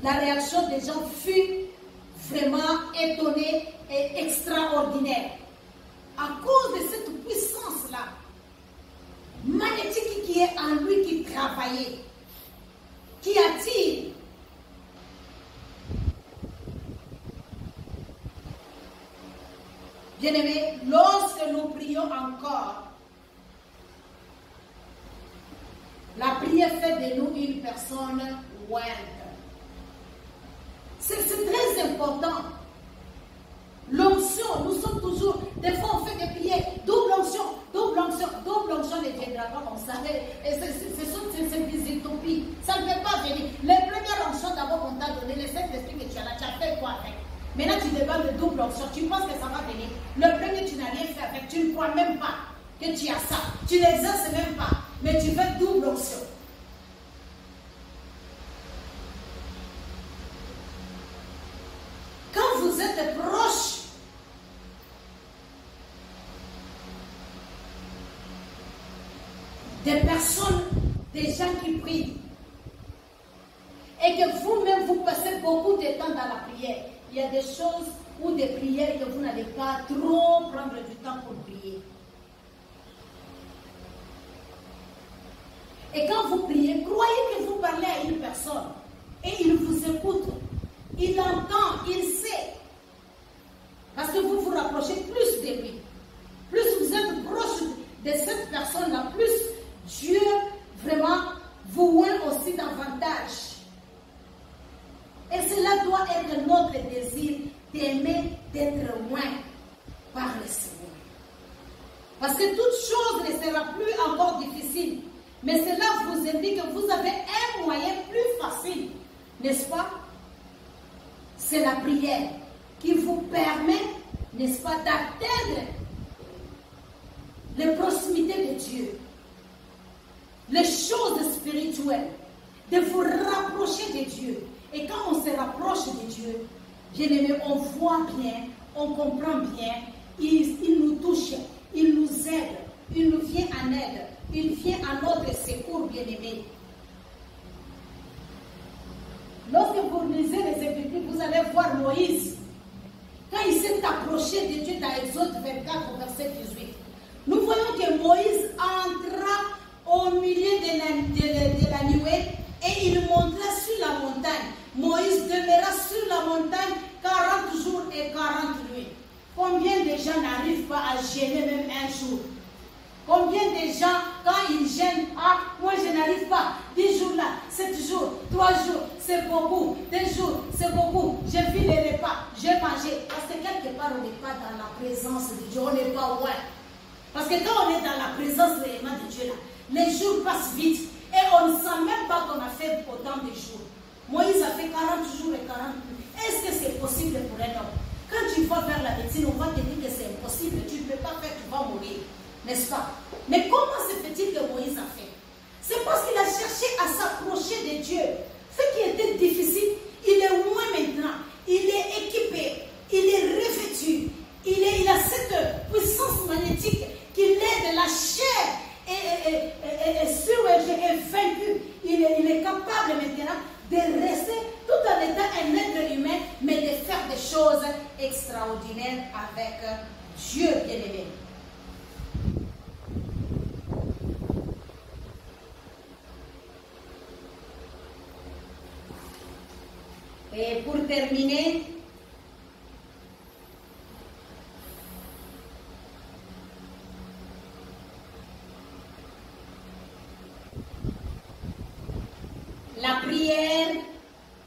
la réaction des gens fut vraiment étonnée et extraordinaire. À cause de cette puissance-là, magnétique qui est en lui, qui travaillait, qui attire. Bien-aimés, lorsque nous prions encore, la prière fait de nous une personne ointe. C'est très important. L'onction, nous sommes toujours, des fois on fait des prières, double onction ne viendra pas comme ça. Ce sont ces utopies. Ça ne peut pas venir. Les premières onctions d'abord qu'on t'a donné, les 7 esprits que tu as là, tu as fait quoi avec? Maintenant tu demandes de double onction, tu penses que ça va venir. Le premier, tu n'as rien fait avec, tu ne crois même pas que tu as ça. Tu n'exerces même pas, mais tu fais double onction. Quand vous êtes proche des personnes, des gens qui prient, et que vous-même vous passez beaucoup de temps dans la prière, il y a des choses ou des prières que vous n'allez pas trop prendre du temps pour prier. Et quand vous priez, croyez que vous parlez à une personne et il vous écoute, il entend, il sait. Parce que vous vous rapprochez plus de lui. Plus vous êtes proche de cette personne-là, plus Dieu vraiment vous oint aussi davantage. Et cela doit être notre désir d'aimer, d'être loin par le Seigneur. Parce que toute chose ne sera plus encore difficile. Mais cela vous indique que vous avez un moyen plus facile, n'est-ce pas? C'est la prière qui vous permet, n'est-ce pas, d'atteindre les proximités de Dieu, les choses spirituelles, de vous rapprocher de Dieu. Et quand on se rapproche de Dieu, bien aimé, on voit bien, on comprend bien, il nous touche, il nous aide, il nous vient en aide, il vient à notre secours, bien aimé. Lorsque vous lisez les Écritures, vous allez voir Moïse, quand il s'est approché de Dieu dans Exode 24, verset 18. Nous voyons que Moïse entra au milieu de la nuée et il monta sur la montagne. Moïse demeura sur la montagne 40 jours et 40 nuits. Combien de gens n'arrivent pas à gêner même un jour? Combien de gens, quand ils gênent, moi je n'arrive pas, 10 jours là, 7 jours, 3 jours, c'est beaucoup, 2 jours, c'est beaucoup, j'ai vu les repas, j'ai mangé. Parce que quelque part, on n'est pas dans la présence de Dieu, on n'est pas loin. Parce que quand on est dans la présence réellement de Dieu là, les jours passent vite et on ne sent même pas qu'on a fait autant de jours. Moïse a fait 40 jours et 40 nuits. Est-ce que c'est possible pour un homme? Quand tu vas faire la médecine, on va te dire que c'est impossible, tu ne peux pas faire, tu vas mourir. N'est-ce pas? Mais comment se fait-il que Moïse a fait? C'est parce qu'il a cherché à s'approcher de Dieu. Ce qui était difficile, il est loin maintenant. Il est équipé, il est revêtu, il a cette puissance magnétique qui l'aide, la chair est surélevée et vaincue. Il est capable maintenant de rester tout en étant un être humain, mais de faire des choses extraordinaires avec Dieu bien-aimé. Et pour terminer, La prière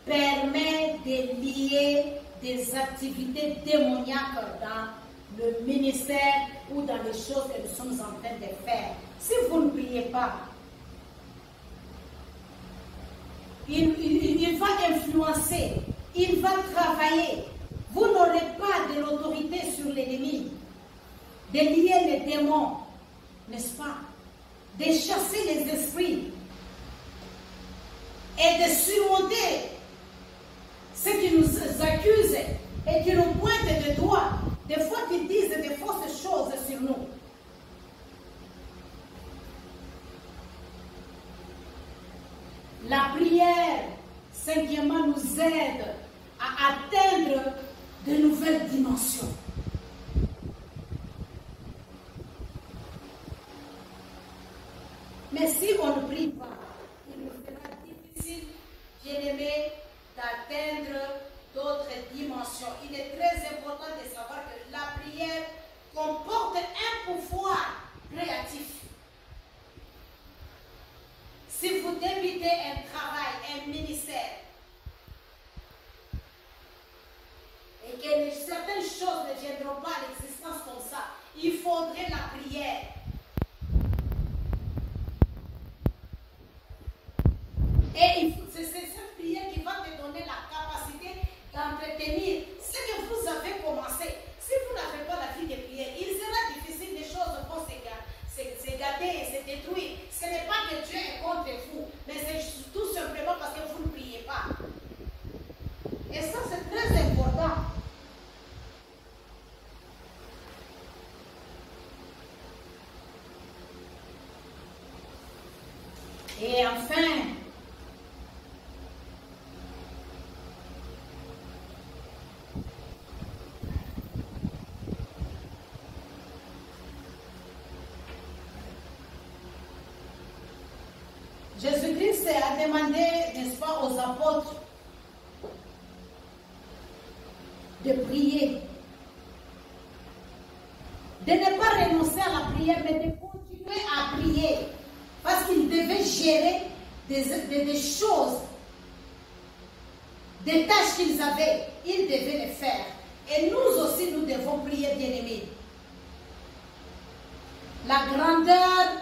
permet de lier des activités démoniaques dans le ministère ou dans les choses que nous sommes en train de faire. Si vous ne priez pas, il va influencer, il va travailler. Vous n'aurez pas de l'autorité sur l'ennemi, de lier les démons, n'est-ce pas? De chasser les esprits et de surmonter ceux qui nous accusent et qui nous pointent de doigts, des fois qui disent des fausses choses sur nous. La prière, cinquièmement, nous aide à atteindre de nouvelles dimensions. Mais si on ne prie pas, il nous sera difficile, bien-aimés, d'atteindre d'autres dimensions. Il est très important de savoir que la prière comporte un pouvoir créatif. Si vous débutez un travail, un ministère, et que certaines choses ne viendront pas à l'existence comme ça, il faudrait la prière. Et c'est cette prière qui va te donner la capacité d'entretenir ce que vous avez commencé. Si vous n'avez pas la vie de prière, il sera difficile, les choses vont se gâter et se détruire. Ce n'est pas que Dieu est contre vous, mais c'est tout simplement parce que vous ne priez pas. Et ça, c'est très important. Et enfin, Jésus-Christ a demandé, n'est-ce pas, aux apôtres de prier, de ne pas renoncer à la prière, mais de continuer à prier, parce qu'ils devaient gérer des choses, des tâches qu'ils avaient, ils devaient les faire. Et nous aussi, nous devons prier, bien-aimés. La grandeur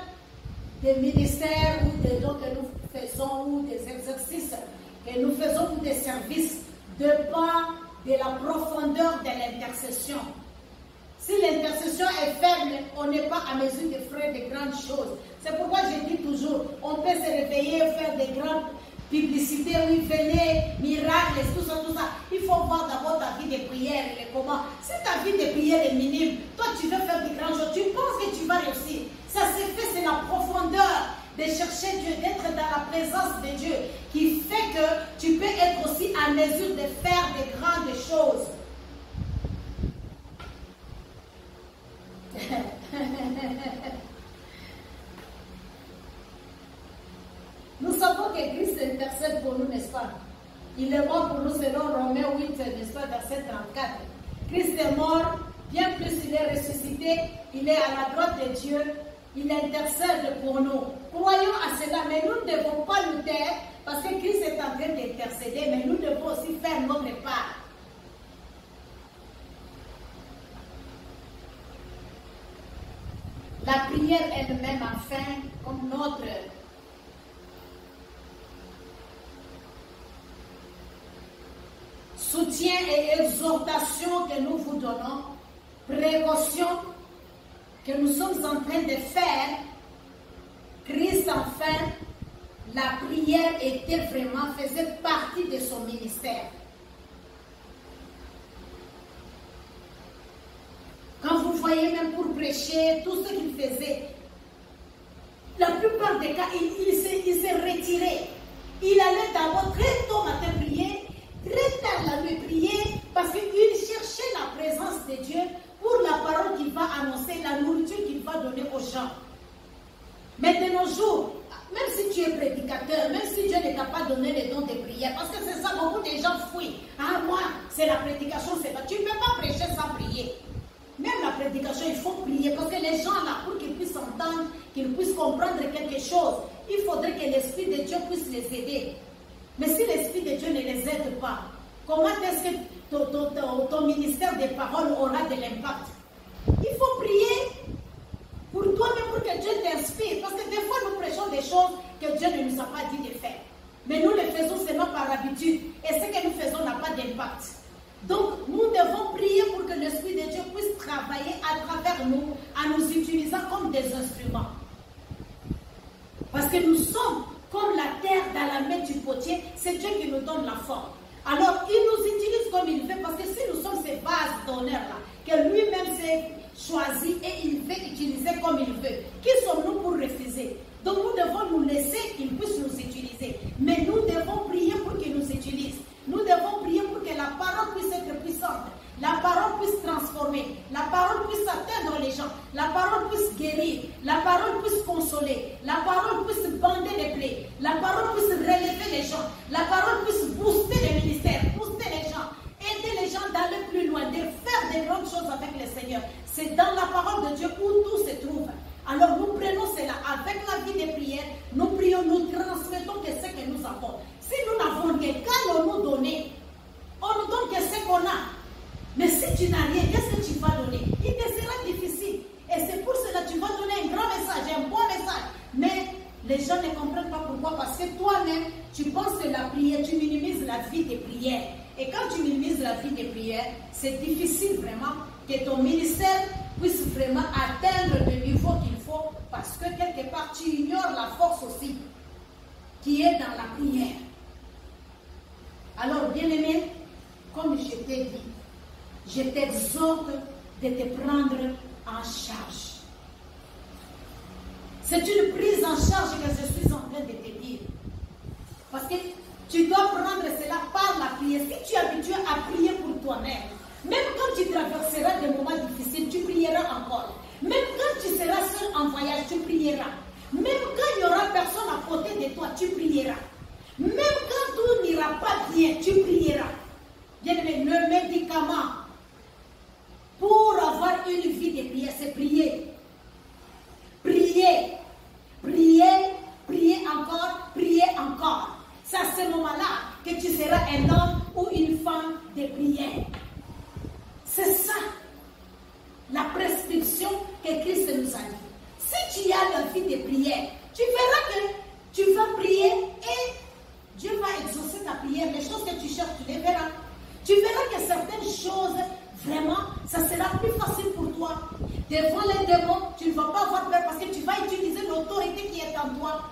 des ministères ou des dons que nous faisons ou des exercices que nous faisons ou des services dépend de la profondeur de l'intercession. Si l'intercession est faible, on n'est pas à mesure de faire de grandes choses. C'est pourquoi je dis toujours, on peut se réveiller, faire des grandes publicités, oui, venez, miracles, tout ça, tout ça. Il faut voir d'abord ta vie de prière et comment. Si ta vie de prière est minime, toi tu veux faire de grandes choses, tu penses que tu vas réussir. Ça c'est fait, c'est la profondeur de chercher Dieu, d'être dans la présence de Dieu, qui fait que tu peux être aussi à mesure de faire de grandes choses. Nous savons que Christ intercède pour nous, n'est-ce pas? Il est mort pour nous selon Romains 8, n'est-ce pas, verset 34. Christ est mort, bien plus il est ressuscité, il est à la droite de Dieu, il intercède pour nous. Croyons à cela, mais nous ne devons pas nous taire, parce que Christ est en train d'intercéder, mais nous devons aussi faire notre part. La prière elle-même, enfin, comme notre soutien et exhortation que nous vous donnons, précaution que nous sommes en train de faire, Christ, enfin, la prière était vraiment, faisait partie de son ministère. Quand vous voyez même pour prêcher, tout ce qu'il faisait, la plupart des cas, il s'est retiré. Il allait d'abord très tôt matin prier, très tard la nuit prier, parce qu'il cherchait la présence de Dieu pour la parole qu'il va annoncer, la nourriture qu'il va donner aux gens. Mais de nos jours, même si tu es prédicateur, même si Dieu n'est capable de donner les dons de prière, parce que c'est ça, beaucoup de gens fuient. Ah, moi, c'est la prédication, c'est pas. Tu ne peux pas prêcher sans prier. Même la prédication, il faut prier, parce que les gens là, pour qu'ils puissent entendre, qu'ils puissent comprendre quelque chose, il faudrait que l'Esprit de Dieu puisse les aider. Mais si l'Esprit de Dieu ne les aide pas, comment est-ce que ton ministère des paroles aura de l'impact? Il faut prier pour toi-même, pour que Dieu t'inspire. Parce que des fois, nous prêchons des choses que Dieu ne nous a pas dit de faire. Mais nous les faisons seulement par habitude. Et ce que nous faisons n'a pas d'impact. Donc, nous devons prier pour que l'Esprit de Dieu puisse travailler à travers nous, en nous utilisant comme des instruments. Parce que nous sommes comme la terre dans la main du potier, c'est Dieu qui nous donne la forme. Alors, il nous utilise comme il veut, parce que si nous sommes ces bases d'honneur-là, que lui-même s'est choisi et il veut utiliser comme il veut, qui sommes-nous pour refuser? Donc, nous devons nous laisser qu'il puisse nous utiliser. Mais nous devons prier pour qu'il nous utilise. Nous devons prier pour que la parole puisse être puissante, la parole puisse transformer, la parole puisse atteindre les gens, la parole puisse guérir, la parole puisse consoler, la parole puisse bander les plaies, la parole puisse relever les gens, la parole puisse booster les ministères, booster les gens, aider les gens d'aller plus loin, de faire des grandes choses avec le Seigneur. C'est dans la parole de Dieu où tout se trouve. Alors nous prenons cela avec la vie des prières, nous prions, nous transmettons que ce que nous avons. Si nous n'avons rien, qu'allons-nous donner? On nous donne que ce qu'on a. Mais si tu n'as rien, qu'est-ce que tu vas donner? Il te sera difficile. Et c'est pour cela que tu vas donner un grand message, un bon message. Mais les gens ne comprennent pas pourquoi. Parce que toi-même, tu penses que la prière, tu minimises la vie des prières. Et quand tu minimises la vie des prières, c'est difficile vraiment que ton ministère puisse vraiment atteindre le niveau qu'il faut. Parce que quelque part, tu ignores la force aussi qui est dans la prière. Alors, bien-aimé, comme je t'ai dit, je t'exhorte de te prendre en charge. C'est une prise en charge que je suis en train de te dire. Parce que tu dois prendre cela par la prière. Si tu es habitué à prier pour toi-même, même quand tu traverseras des moments difficiles, tu prieras encore. Même quand tu seras seul en voyage, tu prieras. Même quand il n'y aura personne à côté de toi, tu prieras. Même quand tout n'ira pas bien, tu prieras. Bien-aimé, le médicament pour avoir une vie de prière, c'est prier. Prier. Prier, prier encore. C'est à ce moment-là que tu seras un homme ou une femme de prière. C'est ça, la prescription que Christ nous a dit. Si tu as la vie de prière, tu verras que tu vas prier et Dieu va exaucer ta prière. Les choses que tu cherches, tu les verras. Tu verras que certaines choses, vraiment, ça sera plus facile pour toi. Devant les démons, tu ne vas pas avoir peur parce que tu vas utiliser l'autorité qui est en toi.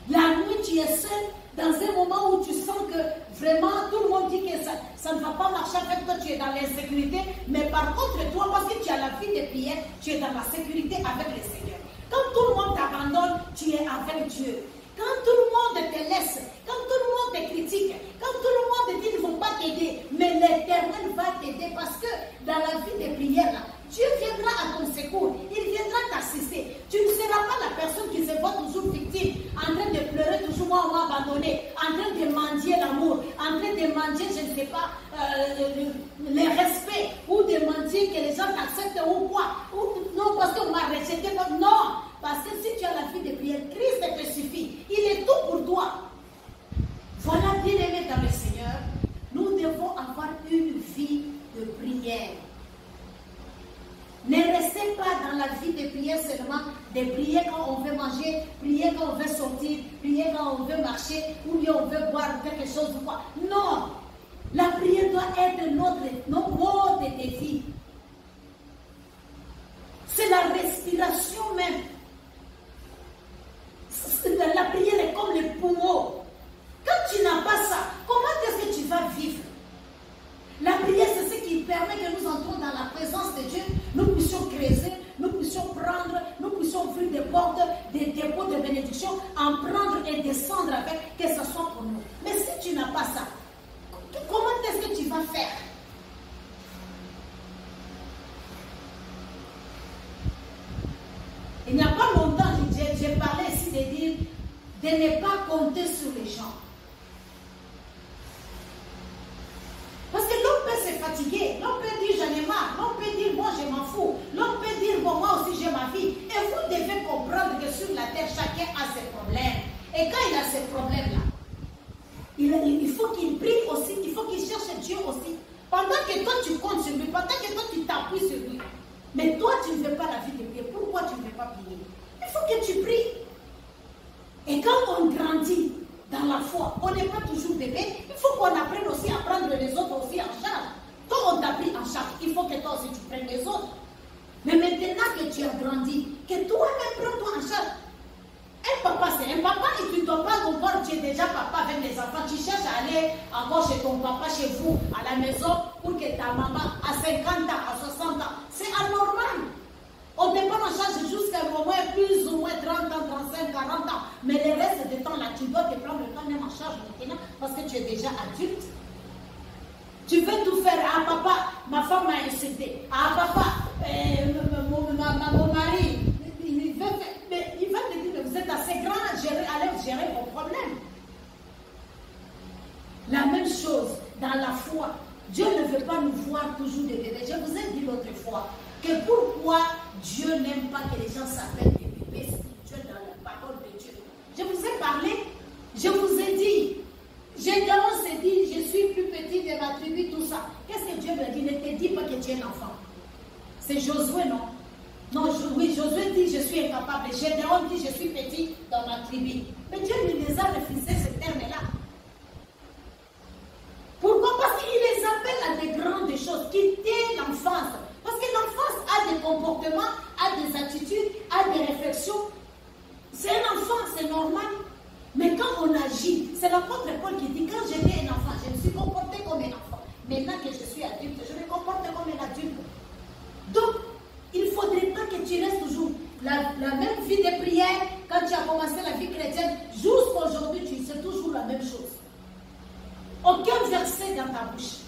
La nuit, tu es seul dans un moment où tu sens que vraiment tout le monde dit que ça ne va pas marcher avec toi, tu es dans l'insécurité. Mais par contre, toi, parce que tu as la vie de prière, tu es dans la sécurité avec le Seigneur. Quand tout le monde t'abandonne, tu es avec Dieu. Quand tout le monde te laisse, quand tout le monde te critique, quand tout le monde te dit qu'ils ne vont pas t'aider, mais l'Éternel va t'aider parce que dans la vie de prière, là, Dieu viendra à ton secours, il viendra t'assister. Tu ne seras pas la personne qui se voit toujours victime, en train de pleurer toujours, moi, on m'a abandonné, en train de mendier l'amour, en train de mendier, je ne sais pas, le respect, ou de mendier que les gens t'acceptent ou quoi. Ou, non, parce qu'on m'a rejeté. Non, parce que si tu as la vie de prière, Christ te suffit. Il est tout pour toi. Voilà, bien-aimés dans le Seigneur, nous devons avoir une vie de prière. Ne restez pas dans la vie de prière seulement, de prier quand on veut manger, prier quand on veut sortir, prier quand on veut marcher, ou bien on veut boire quelque chose ou quoi. Non! La prière doit être notre mode de vie. C'est la respiration même. La prière est comme le poumon. Quand tu n'as pas ça, comment est-ce que tu vas vivre? La prière, c'est ce qui permet que nous entrons dans la présence de Dieu, nous puissions creuser, nous puissions prendre, nous puissions ouvrir des portes, des dépôts de bénédiction, en prendre et descendre avec, que ce soit pour nous. Mais si tu n'as pas ça, comment est-ce que tu vas faire? Il n'y a pas longtemps, j'ai parlé ici de dire de ne pas compter sur les gens. Parce que l'homme peut se fatiguer, l'homme peut dire j'en ai marre, l'homme peut dire moi je m'en fous, l'homme peut dire bon moi aussi j'ai ma vie. Et vous devez comprendre que sur la terre chacun a ses problèmes. Et quand il a ces problèmes-là, il t'appuies sur lui. Mais toi, tu ne veux pas la vie de prière. Pourquoi tu ne veux pas prier? Il faut que tu pries. Et quand on grandit dans la foi, on n'est pas toujours bébé. Il faut qu'on apprenne aussi à prendre les autres aussi en charge. Quand on t'a pris en charge, il faut que toi aussi tu prennes les autres. Mais maintenant que tu as grandi, que toi-même prends-toi en charge. Un papa, c'est un papa et tu ne dois pas encore, tu es déjà papa avec les enfants. Tu cherches à aller encore chez ton papa, chez vous, à la maison, pour que ta maman, à 50 ans, à 60 ans, c'est anormal. On te prend en charge jusqu'à au moins plus ou moins 30 ans, 35, 40 ans. Mais le reste du temps, là, tu dois te prendre le temps même en charge maintenant parce que tu es déjà adulte. Tu veux tout faire. Ah papa, ma femme m'a insulté. Ah papa, mon mari, il va te dire, vous êtes assez grand à gérer vos problèmes. La même chose dans la foi. Dieu ne veut pas nous voir toujours des bébés. Je vous ai dit l'autre fois que pourquoi Dieu n'aime pas que les gens s'appellent des bébés spirituels dans la parole de Dieu. Je vous ai parlé, je vous ai dit, Gédéon s'est dit, je suis plus petit de ma tribu, tout ça. Qu'est-ce que Dieu lui a dit? Ne te dis pas que tu es l'enfant. C'est Josué, non? Non, oui, Josué dit, je suis incapable. Gédéon dit, je suis petit dans ma tribu. Mais Dieu lui les a refusé ce terme-là. Pourquoi? Parce qu'il les appelle à des grandes choses. Quitter l'enfance. Parce que l'enfance a des comportements, a des attitudes, a des réflexions. C'est un enfant, c'est normal. Mais quand on agit, c'est l'apôtre Paul qui dit, quand j'étais un enfant, je me suis comporté comme un enfant. Maintenant que je suis adulte, je me comporte comme un adulte. Donc, il ne faudrait pas que tu restes toujours la même vie de prière quand tu as commencé la vie chrétienne. Jusqu'à aujourd'hui, tu sais toujours la même chose. Aucun verset dans ta bouche.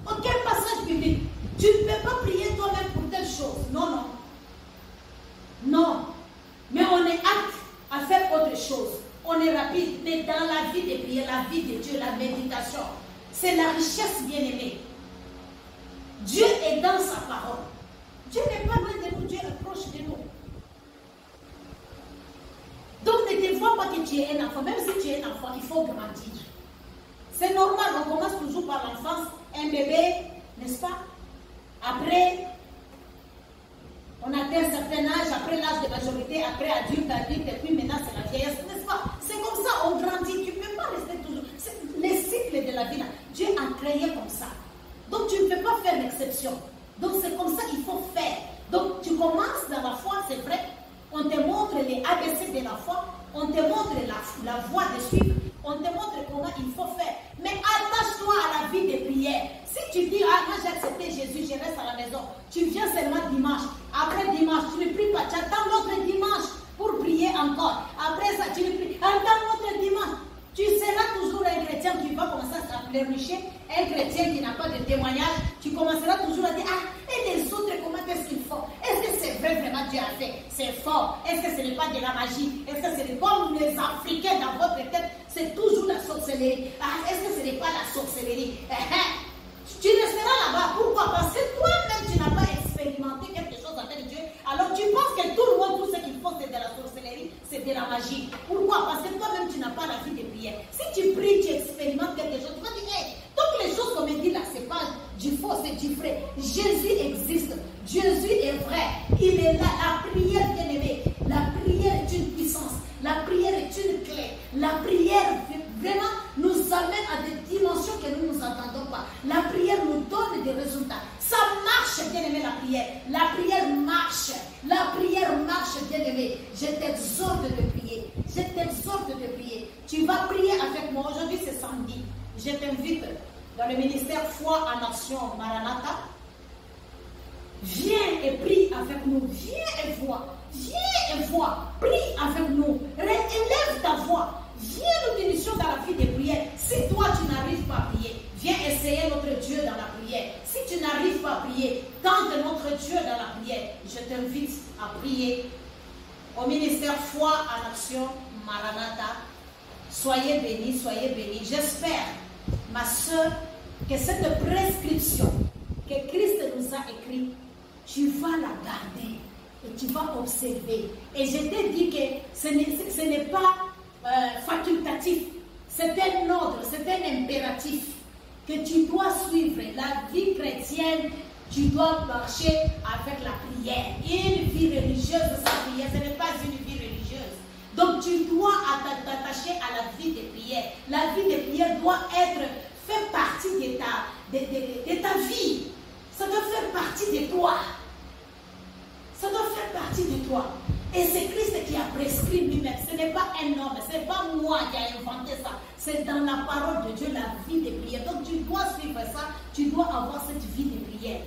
Aucun passage biblique. Tu ne peux pas prier toi-même pour telle chose. Non, non. Non. Mais on est apte à faire autre chose. On est rapide. Mais dans la vie de prière, la vie de Dieu, la méditation, c'est la richesse bien-aimée. Dieu est dans sa parole. Dieu n'est pas loin de nous. Dieu est proche de nous. Donc ne te vois pas que tu es un enfant. Même si tu es un enfant, il faut grandir. C'est normal, on commence toujours par l'enfance, un bébé, n'est-ce pas? Après, on atteint un certain âge, après l'âge de majorité, après adulte, et puis maintenant c'est la vieillesse, n'est-ce pas? C'est comme ça, on grandit, tu ne peux pas rester toujours. C'est les cycles de la vie là. Dieu a créé comme ça. Donc tu ne peux pas faire l'exception. Donc c'est comme ça qu'il faut faire. Donc tu commences dans la foi, c'est vrai. On te montre les ABC de la foi, on te montre la voie de suivre. On te montre comment il faut faire. Mais attache-toi à la vie de prière. Si tu dis, ah, moi j'ai accepté Jésus, je reste à la maison. Tu viens seulement dimanche. Après dimanche, tu ne pries pas. Tu attends l'autre dimanche pour prier encore. Après ça, tu ne pries. Attends l'autre dimanche. Tu seras toujours un chrétien qui va commencer à s'appelericher. Un chrétien qui n'a pas de témoignage. Tu commenceras toujours à dire, ah, et les autres, comment est-ce qu'ils font? Est-ce que c'est vrai vraiment Dieu a fait? C'est fort. Est-ce que ce n'est pas de la magie? Est-ce que ce n'est pas comme les Africains dans votre tête? C'est toujours la sorcellerie. Ah, est-ce que ce n'est pas la sorcellerie? Tu resteras là-bas. Pourquoi? Parce que toi-même, tu n'as pas expérimenté quelque chose avec Dieu. Alors tu penses que tout le monde, tout ce qu'ils font, c'est de la sorcellerie, c'est de la magie. Pourquoi? Parce que toi-même, tu n'as pas la vie de prière. Si tu pries, tu expérimentes quelque chose, tu vas dire, hey, donc les choses qu'on me dit là, c'est pas du faux, c'est du vrai. Jésus existe. Jésus est vrai. Il est là. La prière, bien aimée. La prière est une puissance. La prière est une clé. La prière, vraiment, nous amène à des dimensions que nous ne nous entendons pas. La prière nous donne des résultats. Ça marche, bien aimé, la prière. La prière marche. La prière marche, bien aimé. Je t'exhorte de prier. Je t'exhorte de prier. Tu vas prier avec moi. Aujourd'hui, c'est samedi. Je t'invite dans le ministère Foi en Action Maranatha. Viens et prie avec nous. Viens et vois. Viens et vois. Prie avec nous. Élève ta voix. Viens nous t'initier dans la vie de prière. Si toi tu n'arrives pas à prier, viens essayer notre Dieu dans la prière. Si tu n'arrives pas à prier, tente notre Dieu dans la prière. Je t'invite à prier au ministère Foi en Action Maranatha. Soyez bénis, soyez bénis. J'espère, ma soeur, que cette prescription que Christ nous a écrite, tu vas la garder et tu vas observer. Et je t'ai dit que ce n'est pas facultatif, c'est un ordre, c'est un impératif que tu dois suivre. La vie chrétienne Tu dois marcher avec la prière. Une vie religieuse sans prière, ce n'est pas une vie religieuse. Donc tu dois t'attacher à la vie de prière. La vie de prière doit faire partie de ta vie. Ça doit faire partie de toi. Ça doit faire partie de toi. Et c'est Christ qui a prescrit lui-même. Ce n'est pas un homme, ce n'est pas moi qui ai inventé ça. C'est dans la parole de Dieu, la vie de prière. Donc tu dois suivre ça, tu dois avoir cette vie de prière.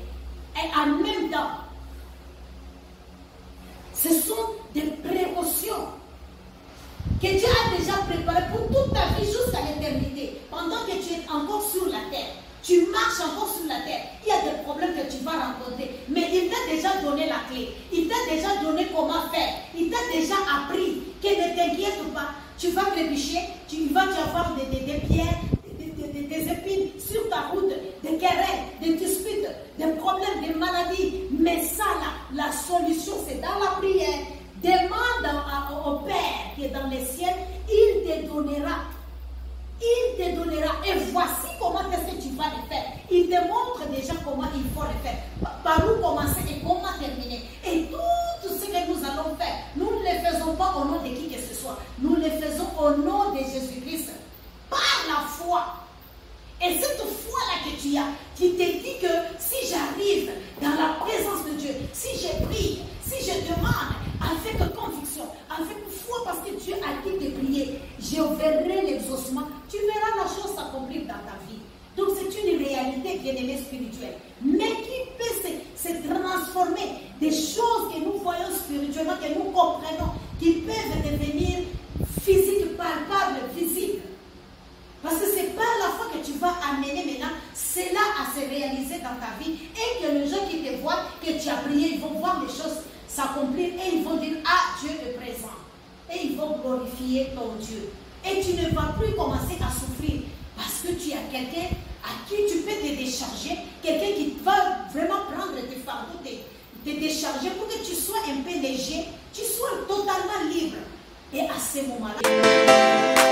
Et en même temps, ce sont des précautions que Dieu a déjà préparées pour toute ta vie jusqu'à l'éternité. Pendant que tu es encore sur la terre, tu marches encore sur la terre, il y a des problèmes que tu vas rencontrer. Mais il t'a déjà donné la clé. Il t'a déjà donné comment faire. Il t'a déjà appris que ne t'inquiète pas. Tu vas trébucher, tu vas avoir des pierres, des épines sur ta route, des querelles, des disputes, des problèmes, des maladies. Mais ça, la solution, c'est dans la prière. Demande au Père qui est dans les ciels, il te donnera. Il te donnera. Et voici comment est-ce que tu vas le faire. Il te montre déjà comment il faut le faire. Par où commencer et comment terminer. Et tout ce que nous allons faire, nous ne le faisons pas au nom de qui que ce soit. Nous le faisons au nom de Jésus-Christ. Par la foi. Et cette foi-là que tu as, qui te dit que si j'arrive dans la présence de Dieu, si je prie, si je demande, avec conviction, avec foi, parce que Dieu a dit de prier, je verrai l'exaucement, tu verras la chose s'accomplir dans ta vie. Donc c'est une réalité bien-aimée spirituelle, mais qui peut se transformer, des choses que nous voyons spirituellement, que nous comprenons, qui peuvent devenir physiques, palpables, visibles. Parce que c'est par la foi que tu vas amener maintenant cela à se réaliser dans ta vie et que les gens qui te voient, que tu as prié, ils vont voir les choses s'accomplir et ils vont dire ah, Dieu est présent. Et ils vont glorifier ton Dieu. Et tu ne vas plus commencer à souffrir parce que tu as quelqu'un à qui tu peux te décharger, quelqu'un qui va vraiment prendre tes fardeaux, te décharger pour que tu sois un peu léger, tu sois totalement libre. Et à ce moment-là,